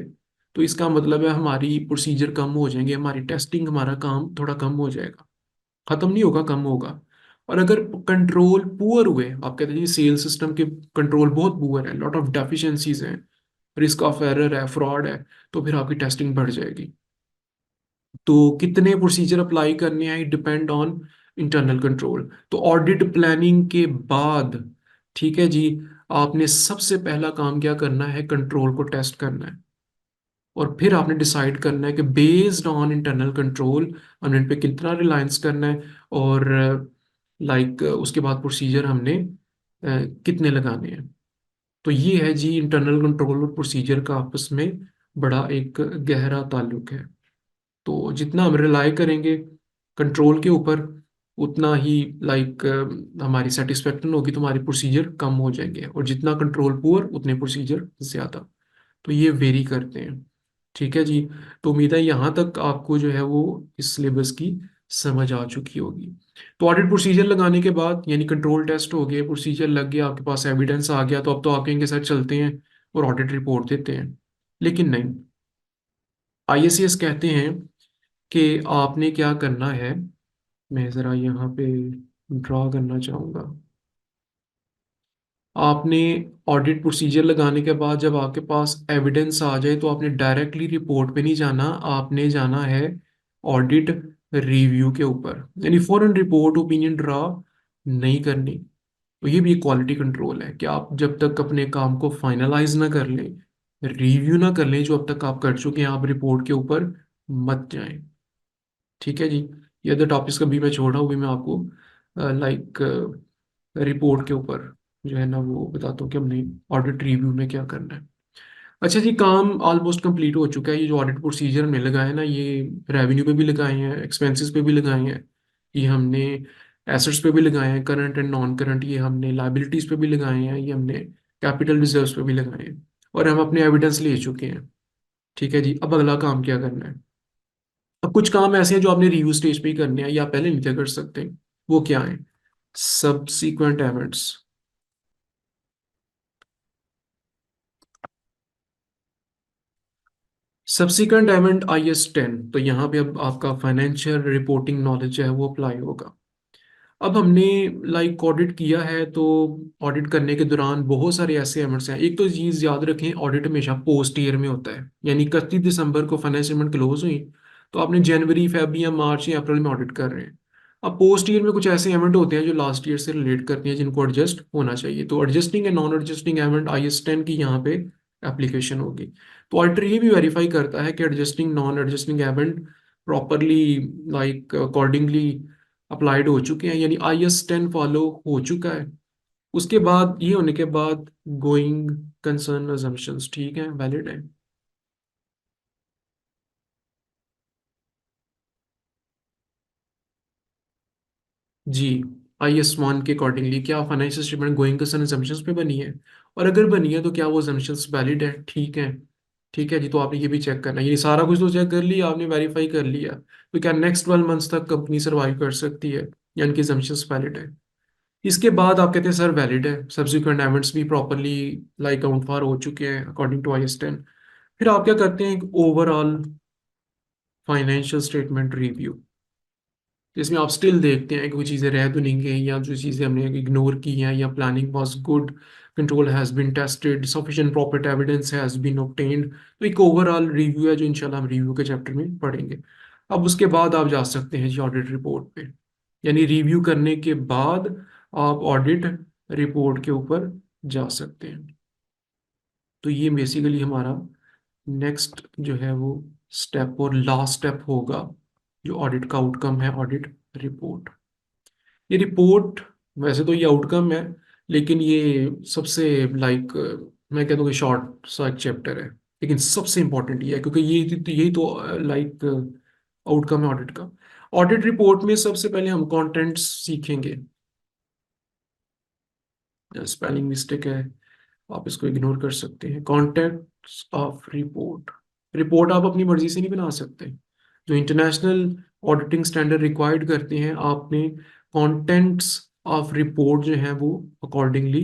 तो इसका मतलब है हमारी प्रोसीजर कम हो जाएंगे, हमारी टेस्टिंग, हमारा काम थोड़ा कम हो जाएगा। खत्म नहीं होगा, कम होगा। और अगर कंट्रोल पुअर हुए, आप कहते हैं जी सेल सिस्टम के कंट्रोल बहुत पुअर है, लॉट ऑफ डेफिशिएंसीज हैं, रिस्क ऑफ एरर है, फ्रॉड है, तो फिर आपकी टेस्टिंग बढ़ जाएगी। तो कितने प्रोसीजर अप्लाई करने हैं डिपेंड ऑन इंटरनल कंट्रोल। तो ऑडिट प्लानिंग के बाद, ठीक है जी, आपने सबसे पहला काम क्या करना है, कंट्रोल को टेस्ट करना है। और फिर आपने डिसाइड करना है कि बेस्ड ऑन इंटरनल कंट्रोल हमने इन पे कितना रिलायंस करना है, और उसके बाद प्रोसीजर हमने कितने लगाने हैं। तो ये है जी, इंटरनल कंट्रोल और प्रोसीजर का आपस में बड़ा एक गहरा ताल्लुक है। तो जितना हम रिलाय करेंगे कंट्रोल के ऊपर, उतना ही हमारी सेटिस्फेक्शन होगी, तो हमारी प्रोसीजर कम हो जाएंगे, और जितना कंट्रोल पुअर उतने प्रोसीजर ज़्यादा। तो ये वेरी करते हैं। ठीक है जी। तो उम्मीद है यहाँ तक आपको जो है वो इस सिलेबस की समझ आ चुकी होगी। तो ऑडिट प्रोसीजर लगाने के बाद, यानी कंट्रोल टेस्ट हो गए, प्रोसीजर लग गया, आपके पास एविडेंस आ गया, तो अब तो आप कहेंगे सर चलते हैं और ऑडिट रिपोर्ट देते हैं। लेकिन नहीं, आईएसएस कहते हैं कि आपने क्या करना है। मैं ज़रा यहाँ पे ड्रा करना चाहूँगा। आपने ऑडिट प्रोसीजर लगाने के बाद जब आपके पास एविडेंस आ जाए, तो आपने डायरेक्टली रिपोर्ट पे नहीं जाना, आपने जाना है ऑडिट रिव्यू के ऊपर, यानी फॉरेन रिपोर्ट ओपिनियन ड्रा नहीं करनी। तो ये भी एक क्वालिटी कंट्रोल है कि आप जब तक अपने काम को फाइनलाइज ना कर लें, रिव्यू ना कर लें जो अब तक आप कर चुके हैं, आप रिपोर्ट के ऊपर मत जाएं। ठीक है जी। ये अदर टॉपिक्स का भी मैं छोड़ रहा हूँ, भी मैं आपको लाइक रिपोर्ट के ऊपर जो है ना वो बताता हूँ कि हमने ऑडिट रिव्यू में क्या करना है। अच्छा जी, काम ऑलमोस्ट कंप्लीट हो चुका है। ये जो ऑडिट प्रोसीजर हमने लगाए ना, ये रेवेन्यू पे भी लगाए हैं, एक्सपेंसेस पे भी लगाए हैं, ये हमने एसेट्स पे भी लगाए हैं, करंट एंड नॉन करंट, ये हमने लाइबिलिटीज पे भी लगाए हैं, ये हमने कैपिटल रिजर्व्स पे भी लगाए हैं, और हम अपने एविडेंस ले चुके हैं। ठीक है जी। अब अगला काम क्या करना है। अब कुछ काम ऐसे हैं जो आपने रिव्यू स्टेज पे ही करने हैं, या पहले नहीं थे कर सकते। वो क्या है, सब्सीक्वेंट एवेंट्स। सब्सिक्वेंट एवेंट IS 10, तो यहाँ पे अब आपका फाइनेंशियल रिपोर्टिंग नॉलेज है वो अप्लाई होगा। अब हमने ऑडिट किया है, तो ऑडिट करने के दौरान बहुत सारे ऐसे एवेंट्स हैं। एक तो चीज़ याद रखें, ऑडिट हमेशा पोस्ट ईयर में होता है, यानी 31 दिसंबर को फाइनेंशियल ईयर क्लोज हुई, तो आपने जनवरी फेब या मार्च या अप्रैल में ऑडिट कर रहे हैं। अब पोस्ट ईयर में कुछ ऐसे इवेंट होते हैं जो लास्ट ईयर से रिलेट करते हैं, जिनको एडजस्ट होना चाहिए। तो adjusting and non adjusting event IS 10 की यहाँ पे एप्लीकेशन होगी। तो ऑडिटर ये भी वेरीफाई करता है कि adjusting non adjusting event properly accordingly applied हो चुके हैं, यानी IS 10 फॉलो हो चुका है। उसके बाद ये होने के बाद गोइंग कंसर्न अजम्पशंस ठीक है, वैलिड है। जी, IS 1 के अकॉर्डिंगली क्या financial statement going concern assumptions पे बनी है, और अगर बनी है तो क्या वो assumptions वैलिड है, ठीक है। ठीक है जी। तो आपने ये भी चेक करना है, ये सारा कुछ तो चेक कर लिया आपने, वेरीफाई कर लिया, तो क्या नेक्स्ट 12 मंथ्स तक कंपनी सर्वाइव कर सकती है, यानी कि assumptions वैलिड है। इसके बाद आप कहते हैं सर वैलिड है, सब्सिक्वेंट एवेंट्स भी प्रॉपरली काउंट फॉर हो चुके हैं अकॉर्डिंग टू IS 10। फिर आप क्या करते हैं, एक ओवरऑल फाइनेंशियल स्टेटमेंट रिव्यू, जिसमें आप स्टिल देखते हैं कि कोई चीज़ें रह तो नहीं गई, या जो चीज़ें हमने इग्नोर की हैं, या planning was good, control has been tested, sufficient proper evidence has been obtained. तो एक ओवरऑल रिव्यू है जो इंशाल्लाह हम रिव्यू के चैप्टर में पढ़ेंगे। अब उसके बाद आप जा सकते हैं जी ऑडिट रिपोर्ट पे, यानी रिव्यू करने के बाद आप ऑडिट रिपोर्ट के ऊपर जा सकते हैं। तो ये बेसिकली हमारा नेक्स्ट जो है वो स्टेप और लास्ट स्टेप होगा, जो ऑडिट का आउटकम है, ऑडिट रिपोर्ट। ये रिपोर्ट, वैसे तो ये आउटकम है, लेकिन ये सबसे मैं कह दूँ कि शॉर्ट सा एक चैप्टर है, लेकिन सबसे इंपॉर्टेंट ये है, क्योंकि यही तो आउटकम है ऑडिट का। ऑडिट रिपोर्ट में सबसे पहले हम कंटेंट्स सीखेंगे। स्पेलिंग मिस्टेक है, आप इसको इग्नोर कर सकते हैं। कॉन्टेक्ट्स ऑफ रिपोर्ट, रिपोर्ट आप अपनी मर्जी से नहीं बना सकते, जो इंटरनेशनल ऑडिटिंग स्टैंडर्ड रिक्वायर्ड करते हैं आपने कंटेंट्स ऑफ रिपोर्ट जो है वो अकॉर्डिंगली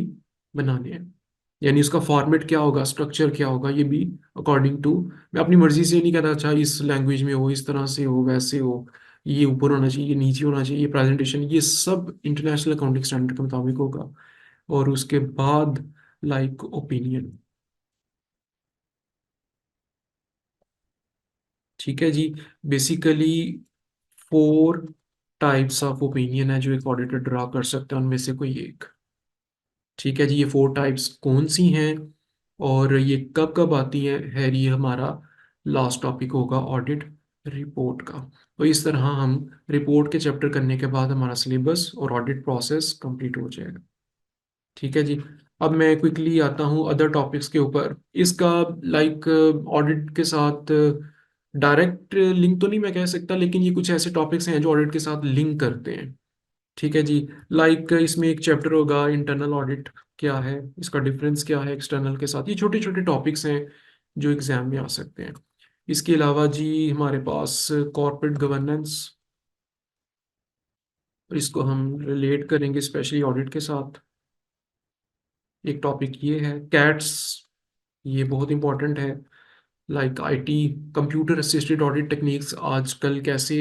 बनाने हैं। यानी उसका फॉर्मेट क्या होगा, स्ट्रक्चर क्या होगा, ये भी अकॉर्डिंग टू, मैं अपनी मर्जी से नहीं कहता अच्छा इस लैंग्वेज में हो, इस तरह से हो, वैसे हो, ये ऊपर होना चाहिए, ये नीचे होना चाहिए, ये प्रेजेंटेशन, ये सब इंटरनेशनल अकाउंटिंग स्टैंडर्ड के मुताबिक होगा। और उसके बाद ओपिनियन। ठीक है जी। बेसिकली 4 टाइप्स ऑफ ओपिनियन है जो एक ऑडिटर ड्रा कर सकता है, उनमें से कोई एक। ठीक है जी, ये 4 टाइप्स कौन सी हैं और ये कब कब आती है ये हमारा लास्ट टॉपिक होगा ऑडिट रिपोर्ट का। तो इस तरह हम रिपोर्ट के चैप्टर करने के बाद हमारा सिलेबस और ऑडिट प्रोसेस कंप्लीट हो जाएगा। ठीक है जी। अब मैं क्विकली आता हूँ अदर टॉपिक्स के ऊपर। इसका लाइक ऑडिट के साथ डायरेक्ट लिंक तो नहीं मैं कह सकता, लेकिन ये कुछ ऐसे टॉपिक्स हैं जो ऑडिट के साथ लिंक करते हैं। ठीक है जी। लाइक इसमें एक चैप्टर होगा इंटरनल ऑडिट क्या है, इसका डिफरेंस क्या है एक्सटर्नल के साथ। ये छोटे छोटे टॉपिक्स हैं जो एग्जाम में आ सकते हैं। इसके अलावा जी हमारे पास कॉर्पोरेट गवर्नेंस, इसको हम रिलेट करेंगे स्पेशली ऑडिट के साथ। एक टॉपिक ये है कैट्स, ये बहुत इंपॉर्टेंट है। Like IT computer assisted audit techniques, आजकल कैसे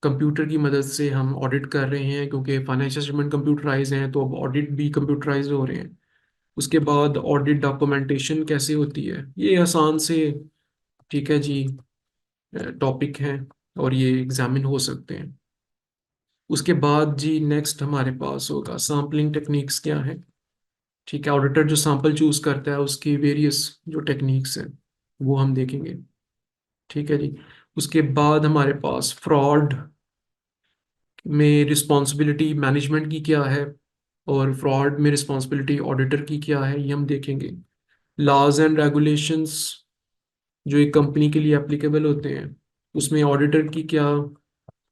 कंप्यूटर की मदद से हम ऑडिट कर रहे हैं, क्योंकि फाइनेंशियल स्टेटमेंट कंप्यूटराइज हैं तो अब ऑडिट भी कंप्यूटराइज हो रहे हैं। उसके बाद ऑडिट डॉक्यूमेंटेशन कैसे होती है, ये आसान से, ठीक है जी, टॉपिक हैं और ये एग्जामिन हो सकते हैं। उसके बाद जी नेक्स्ट हमारे पास होगा सैम्पलिंग टेक्निक्स क्या है। ठीक है, ऑडिटर जो सैंपल चूज करता है उसकी वेरियस जो टेक्निक्स हैं वो हम देखेंगे। ठीक है जी। उसके बाद हमारे पास फ्रॉड में रिस्पॉन्सिबिलिटी मैनेजमेंट की क्या है और फ्रॉड में रिस्पॉन्सिबिलिटी ऑडिटर की क्या है, ये हम देखेंगे। लॉज एंड रेगुलेशंस जो एक कंपनी के लिए एप्लीकेबल होते हैं, उसमें ऑडिटर की क्या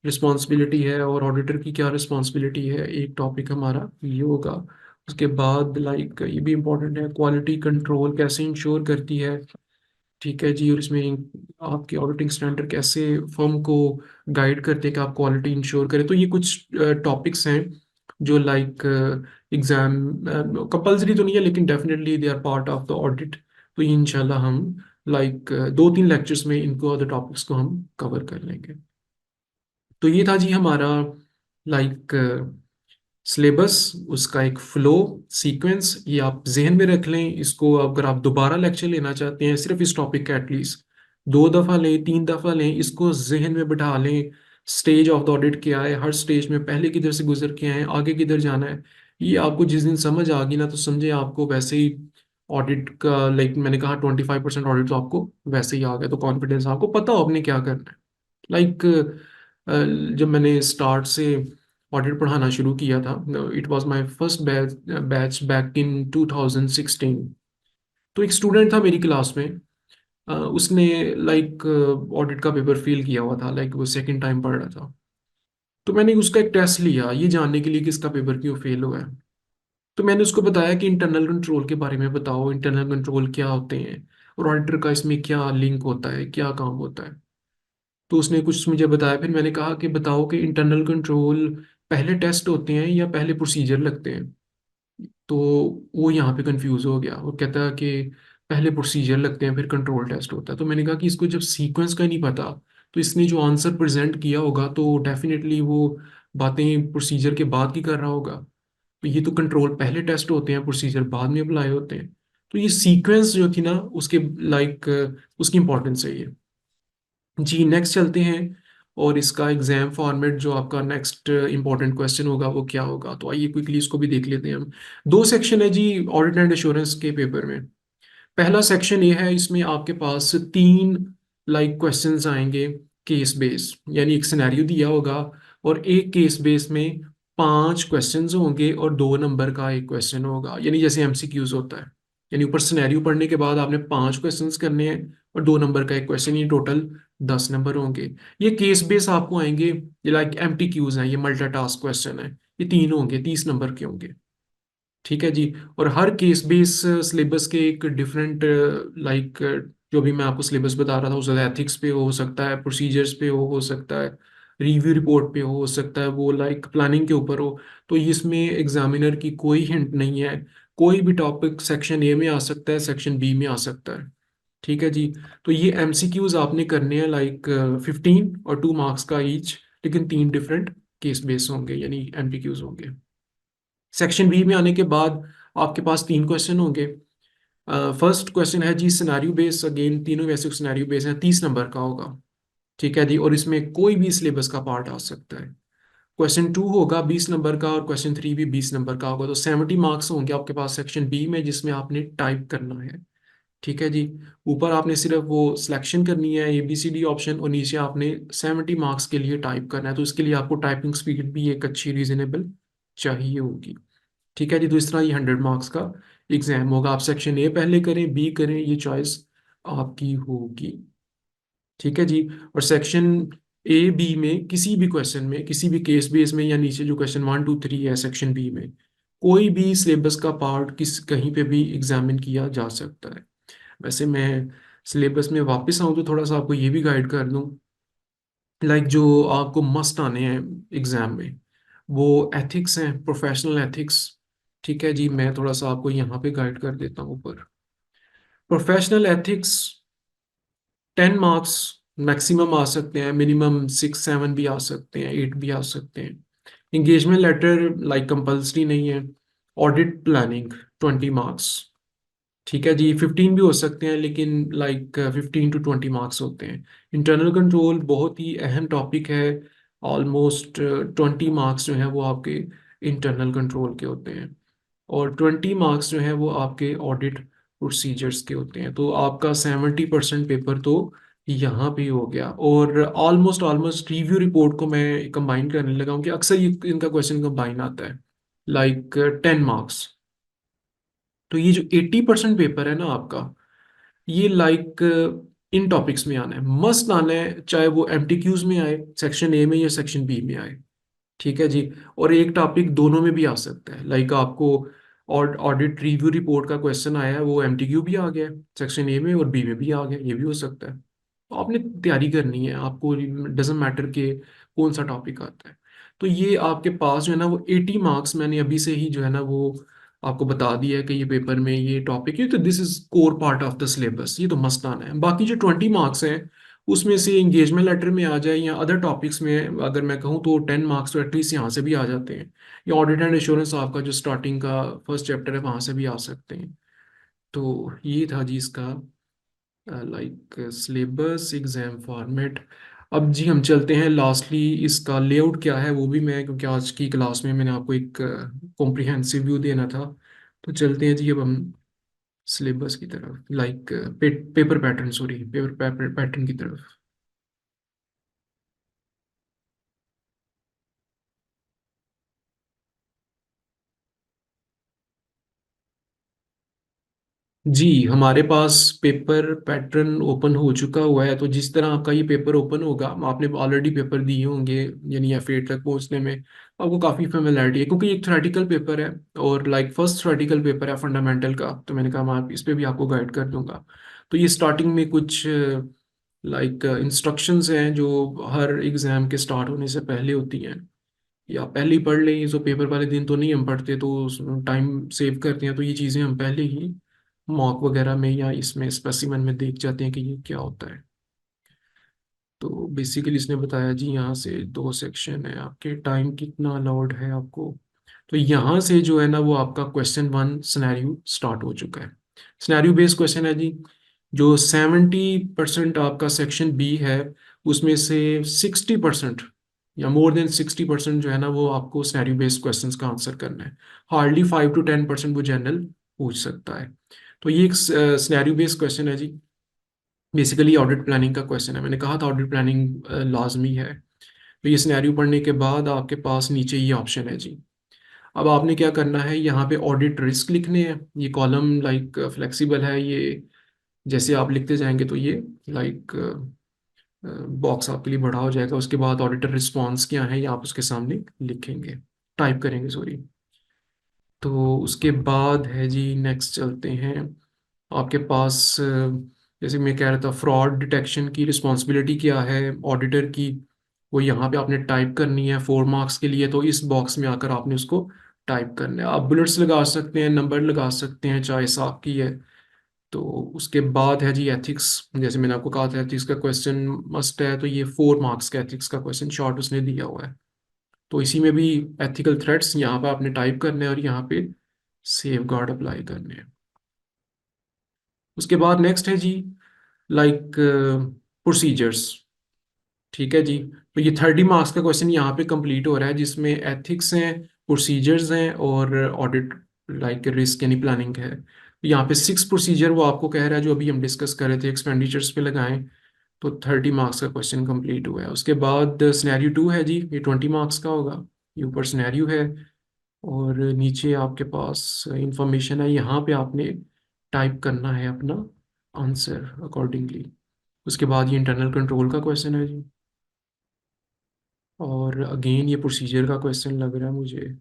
रिस्पॉन्सिबिलिटी है और ऑडिटर की क्या रिस्पॉन्सिबिलिटी है, एक टॉपिक हमारा ये होगा। उसके बाद लाइक ये भी इम्पोर्टेंट है, क्वालिटी कंट्रोल कैसे इंश्योर करती है। ठीक है जी। और इसमें आपके ऑडिटिंग स्टैंडर्ड कैसे फर्म को गाइड करते हैं कि आप क्वालिटी इंश्योर करें। तो ये कुछ टॉपिक्स हैं जो लाइक एग्जाम कंपलसरी तो नहीं है, लेकिन definitely they are part of the audit. तो ये इंशाल्लाह हम लाइक 2-3 लेक्चर्स में इनको अदर टॉपिक्स को हम कवर कर लेंगे। तो ये था जी हमारा लाइक सिलेबस, उसका एक फ्लो सीक्वेंस, ये आप जहन में रख लें। इसको अगर आप दोबारा लेक्चर लेना चाहते हैं सिर्फ इस टॉपिक का, एटलीस्ट 2 दफ़ा लें 3 दफ़ा लें, इसको जहन में बिठा लें। स्टेज ऑफ द ऑडिट क्या है, हर स्टेज में पहले किधर से गुजर के आए हैं, आगे किधर जाना है। ये आपको जिस दिन समझ आ गई ना, तो समझे आपको वैसे ही ऑडिट का, लाइक मैंने कहा 25% ऑडिट तो आपको वैसे ही आ गया, तो कॉन्फिडेंस आपको पता हो आपने क्या करना है। लाइक जब मैंने स्टार्ट से ऑडिट पढ़ाना शुरू किया था, it was my first batch back in 2016। तो एक स्टूडेंट था मेरी क्लास में, उसने लाइक ऑडिट का पेपर फेल किया हुआ था, लाइक वो सेकंड टाइम पढ़ रहा था। तो मैंने उसका एक टेस्ट लिया ये जानने के लिए कि इसका पेपर क्यों फेल हुआ है। तो मैंने उसको बताया कि इंटरनल कंट्रोल के बारे में बताओ, इंटरनल कंट्रोल क्या होते हैं और ऑडिटर का इसमें क्या लिंक होता है, क्या काम होता है। तो उसने कुछ मुझे बताया, फिर मैंने कहा कि बताओ कि इंटरनल कंट्रोल पहले टेस्ट होते हैं या पहले प्रोसीजर लगते हैं। तो वो यहाँ पे कंफ्यूज हो गया, वो कहता है कि पहले प्रोसीजर लगते हैं फिर कंट्रोल टेस्ट होता है। तो मैंने कहा कि इसको जब सीक्वेंस का नहीं पता, तो इसने जो आंसर प्रेजेंट किया होगा तो डेफिनेटली वो बातें प्रोसीजर के बाद की कर रहा होगा। तो ये तो कंट्रोल पहले टेस्ट होते हैं, प्रोसीजर बाद में अप्लाई होते हैं। तो ये सीक्वेंस जो थी ना उसके लाइक उसकी इंपॉर्टेंस है ये। जी नेक्स्ट चलते हैं। और इसका एग्जाम फॉर्मेट जो आपका नेक्स्ट इंपॉर्टेंट क्वेश्चन होगा वो क्या होगा, तो आइए क्विकली इसको भी देख लेते हैं हम। 2 सेक्शन है जी ऑडिट एंड एश्योरेंस के पेपर में। पहला सेक्शन ये है, इसमें आपके पास 3 लाइक क्वेश्चंस आएंगे केस बेस, यानी एक सिनेरियो दिया होगा और एक केस बेस में 5 क्वेश्चंस होंगे और 2 नंबर का एक क्वेश्चन होगा, यानी जैसे एमसीक्यूज होता है। यानी ऊपर सिनेरियो पढ़ने के बाद आपने 5 क्वेश्चंस करने हैं और 2 नंबर का एक क्वेश्चन, ये टोटल 10 नंबर होंगे। ये केस बेस आपको आएंगे, ये लाइक एमटीक्यूज हैं, ये मल्टी टास्क क्वेश्चन है। ये 3 होंगे, 30 नंबर के होंगे। ठीक है जी। और हर केस बेस सिलेबस के एक डिफरेंट लाइक जो भी मैं आपको सिलेबस बता रहा था, उसका एथिक्स पे हो सकता है, प्रोसीजर्स पे हो सकता है, रिव्यू रिपोर्ट पे हो सकता है, वो लाइक प्लानिंग के ऊपर हो। तो इसमें एग्जामिनर की कोई हिंट नहीं है, कोई भी टॉपिक सेक्शन ए में आ सकता है, सेक्शन बी में आ सकता है। ठीक है जी। तो ये एमसीक्यूज आपने करने हैं लाइक 15 और 2 मार्क्स का ईच, लेकिन 3 डिफरेंट केस बेस होंगे यानी एमटीक्यूज होंगे। सेक्शन बी में आने के बाद आपके पास 3 क्वेश्चन होंगे। फर्स्ट क्वेश्चन है जी सिनेरियो बेस, अगेन तीनों वैसे सिनेरियो बेस हैं, 30 नंबर का होगा। ठीक है जी। और इसमें कोई भी सिलेबस का पार्ट आ सकता है। क्वेश्चन 2 होगा 20 नंबर का, और क्वेश्चन 3 भी 20 नंबर का होगा। तो 70 मार्क्स होंगे आपके पास सेक्शन बी में, जिसमें आपने टाइप करना है। ठीक है जी। ऊपर आपने सिर्फ वो सिलेक्शन करनी है ABCD ऑप्शन, और नीचे आपने 70 मार्क्स के लिए टाइप करना है। तो इसके लिए आपको टाइपिंग स्पीड भी एक अच्छी रीजनेबल चाहिए होगी। ठीक है जी। तो इस तरह ये 100 मार्क्स का एग्जाम होगा। आप सेक्शन ए पहले करें, बी करें, ये चॉइस आपकी होगी। ठीक है जी। और सेक्शन A B में किसी भी क्वेश्चन में, किसी भी केस बेस में, या नीचे जो क्वेश्चन 1 2 3 है सेक्शन बी में, कोई भी सिलेबस का पार्ट कहीं पे भी एग्जामिन किया जा सकता है। वैसे मैं सिलेबस में वापस आऊँ तो थोड़ा सा आपको ये भी गाइड कर दूँ। लाइक जो आपको मस्ट आने हैं एग्जाम में, वो एथिक्स हैं, प्रोफेशनल एथिक्स। ठीक है जी। मैं थोड़ा सा आपको यहाँ पे गाइड कर देता हूँ ऊपर। प्रोफेशनल एथिक्स 10 मार्क्स मैक्सिमम आ सकते हैं, मिनिमम 6 7 भी आ सकते हैं, 8 भी आ सकते हैं। इंगेजमेंट लेटर लाइक कंपल्सरी नहीं है। Audit planning 20 marks. ठीक है जी। 15 भी हो सकते हैं, लेकिन लाइक 15 to 20 मार्क्स होते हैं। इंटरनल कंट्रोल बहुत ही अहम टॉपिक है। ऑलमोस्ट 20 मार्क्स जो है वो आपके इंटरनल कंट्रोल के होते हैं, और 20 मार्क्स जो है वो आपके ऑडिट प्रोसीजर्स के होते हैं। तो आपका 70% पेपर तो यहाँ पे हो गया। और ऑलमोस्ट ऑलमोस्ट रिव्यू रिपोर्ट को मैं कंबाइन करने लगा हूँ, कि अक्सर ये इनका क्वेश्चन कंबाइन आता है, लाइक 10 मार्क्स। तो ये जो 80% पेपर है ना आपका, ये लाइक इन टॉपिक्स में आना है, मस्ट आना है, चाहे वो MTQs में आए, सेक्शन ए में या सेक्शन बी में आए। ठीक है जी। और एक टॉपिक दोनों में भी आ सकता है, लाइक आपको ऑडिट रिव्यू रिपोर्ट का क्वेश्चन आया है, वो MTQ भी आ गया है सेक्शन ए में, और बी में भी आ गया, ये भी हो सकता है। तो आपने तैयारी करनी है, आपको डजेंट मैटर के कौन सा टॉपिक आता है। तो ये आपके पास जो है ना वो 80 मार्क्स मैंने अभी से ही जो है ना वो आपको बता दिया है कि ये पेपर में ये टॉपिक है, तो this is core part of the syllabus, ये तो मस्त आना है। बाकी जो 20 मार्क्स हैं, उसमें से एंगेजमेंट लेटर में आ जाए या अदर टॉपिक्स में अगर मैं कहूँ, तो 10 मार्क्स तो एटलीस्ट यहाँ से भी आ जाते हैं। या ऑडिट एंड एश्योरेंस आपका जो स्टार्टिंग का फर्स्ट चैप्टर है, वहाँ से भी आ सकते हैं। तो ये था जी इसका लाइक सिलेबस एग्जाम फॉर्मेट। अब जी हम चलते हैं लास्टली, इसका लेआउट क्या है वो भी मैं, क्योंकि आज की क्लास में मैंने आपको एक कॉम्प्रिहेंसिव व्यू देना था। तो चलते हैं जी अब हम सिलेबस की तरफ, like paper pattern, sorry paper pattern की तरफ। जी हमारे पास पेपर पैटर्न ओपन हो चुका हुआ है। तो जिस तरह आपका ये पेपर ओपन होगा, आपने ऑलरेडी पेपर दिए होंगे, यानी F8 तक पहुंचने में आपको काफ़ी फेमिलैरिटी है, क्योंकि एक थ्योरेटिकल पेपर है, और लाइक फर्स्ट थ्योरेटिकल पेपर है फंडामेंटल का। तो मैंने कहा मैं इस पे भी आपको गाइड कर दूंगा। तो ये स्टार्टिंग में कुछ लाइक इंस्ट्रक्शंस हैं जो हर एग्ज़ाम के स्टार्ट होने से पहले होती हैं, या पहले ही पढ़ लें। जो पेपर वाले दिन तो नहीं हम पढ़ते, तो टाइम सेव करते हैं, तो ये चीज़ें हम पहले ही मॉक वगैरह में या इसमें स्पेसिमेन में देख जाते हैं कि ये क्या होता है। तो बेसिकली इसने बताया जी यहाँ से 2 सेक्शन है आपके, टाइम कितना अलाउड है आपको। तो यहाँ से जो है ना वो आपका क्वेश्चन 1 सिनेरियो स्टार्ट हो चुका है। सिनेरियो बेस्ड क्वेश्चन है जी। जो 70% आपका सेक्शन बी है, उसमें से 60% या मोर देन 60% जो है ना वो आपको सिनेरियो बेस्ड क्वेश्चंस का आंसर करना है। हार्डली 5 to 10% वो जनरल पूछ सकता है। तो ये एक सिनेरियो बेस्ड क्वेश्चन है जी। बेसिकली ऑडिट प्लानिंग का क्वेश्चन है, मैंने कहा था ऑडिट प्लानिंग लाजमी है। तो ये सिनेरियो पढ़ने के बाद आपके पास नीचे ये ऑप्शन है जी। अब आपने क्या करना है, यहाँ पे ऑडिट रिस्क लिखने हैं। ये कॉलम लाइक फ्लेक्सिबल है, ये जैसे आप लिखते जाएंगे तो ये लाइक बॉक्स आपके लिए बड़ा हो जाएगा। उसके बाद ऑडिटर रिस्पॉन्स क्या है ये आप उसके सामने लिखेंगे, टाइप करेंगे, सॉरी। तो उसके बाद है जी, नेक्स्ट चलते हैं। आपके पास जैसे मैं कह रहा था, फ्रॉड डिटेक्शन की रिस्पॉन्सिबिलिटी क्या है ऑडिटर की, वो यहाँ पे आपने टाइप करनी है 4 मार्क्स के लिए। तो इस बॉक्स में आकर आपने उसको टाइप करना है। आप बुलेट्स लगा सकते हैं, नंबर लगा सकते हैं, चॉइस आपकी है। तो उसके बाद है जी एथिक्स। जैसे मैंने आपको कहा था एथिक्स का क्वेश्चन मस्ट है, तो ये 4 मार्क्स का एथिक्स का क्वेश्चन शॉर्ट उसने दिया हुआ है। तो इसी में भी एथिकल थ्रेट्स यहाँ पे आपने टाइप करने हैं, और यहाँ पे सेफ गार्ड अप्लाई करने हैं। उसके बाद नेक्स्ट है जी, लाइक प्रोसीजर्स। ठीक है जी। तो ये 30 मार्क्स का क्वेश्चन यहाँ पे कंप्लीट हो रहा है, जिसमें एथिक्स हैं, प्रोसीजर्स हैं और ऑडिट लाइक रिस्क यानी प्लानिंग है। यहाँ पे 6 प्रोसीजर वो आपको कह रहा है, जो अभी हम डिस्कस कर रहे थे, एक्सपेंडिचर्स पे लगाएं। तो 30 मार्क्स का क्वेश्चन कंप्लीट हुआ है। उसके बाद सिनेरियो 2 है जी, ये 20 मार्क्स का होगा। ये ऊपर सिनेरियो है और नीचे आपके पास इंफॉर्मेशन है, यहाँ पे आपने टाइप करना है अपना आंसर अकॉर्डिंगली। उसके बाद ये इंटरनल कंट्रोल का क्वेश्चन है जी। और अगेन ये प्रोसीजर का क्वेश्चन लग रहा है मुझे।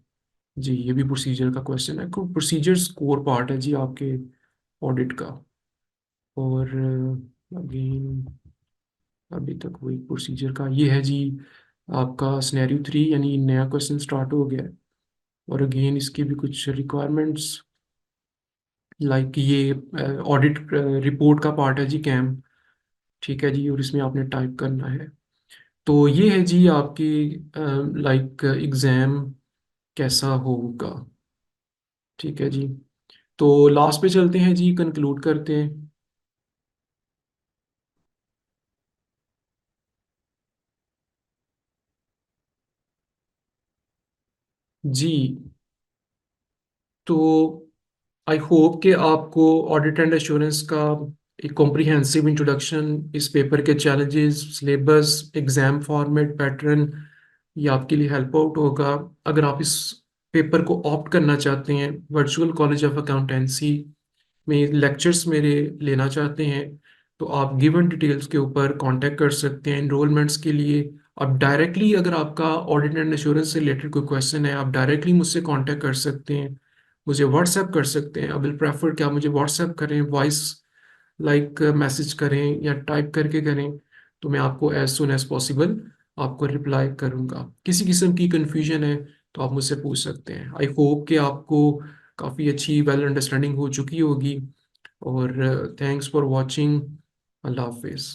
जी ये भी प्रोसीजर का क्वेश्चन है, प्रोसीजर स्कोर पार्ट है जी आपके ऑडिट का। और अगेन अभी तक वही प्रोसीजर का ये है जी। आपका सिनेरियो 3 यानी नया क्वेश्चन स्टार्ट हो गया है। और अगेन इसकी भी कुछ रिक्वायरमेंट्स लाइक ये ऑडिट रिपोर्ट का पार्ट है जी, कैम। ठीक है जी, और इसमें आपने टाइप करना है। तो ये है जी आपकी लाइक एग्ज़ाम कैसा होगा। ठीक है जी। तो लास्ट पे चलते हैं जी, कंक्लूड करते हैं। जी तो आई होप कि आपको ऑडिट एंड एश्योरेंस का एक कॉम्प्रिहेंसिव इंट्रोडक्शन, इस पेपर के challenges, syllabus, exam format, pattern, ये आपके लिए हेल्प आउट होगा। अगर आप इस पेपर को ऑप्ट करना चाहते हैं, वर्चुअल कॉलेज ऑफ अकाउंटेंसी में लेक्चर्स मेरे लेना चाहते हैं, तो आप गिवन डिटेल्स के ऊपर कांटेक्ट कर सकते हैं इनरोलमेंट्स के लिए। आप डायरेक्टली, अगर आपका ऑडिट एंड इंश्योरेंस से रिलेटेड कोई क्वेश्चन है, आप डायरेक्टली मुझसे कांटेक्ट कर सकते हैं, मुझे व्हाट्सएप कर सकते हैं। आई विल प्रेफर कि आप मुझे व्हाट्सएप करें, वॉइस लाइक मैसेज करें या टाइप करके करें, तो मैं आपको एज सुन एज पॉसिबल आपको रिप्लाई करूंगा। किसी किस्म की कन्फ्यूजन है तो आप मुझसे पूछ सकते हैं। आई होप कि आपको काफ़ी अच्छी वेल अंडरस्टैंडिंग हो चुकी होगी। और थैंक्स फॉर वॉचिंग। अल्लाह हाफिज़।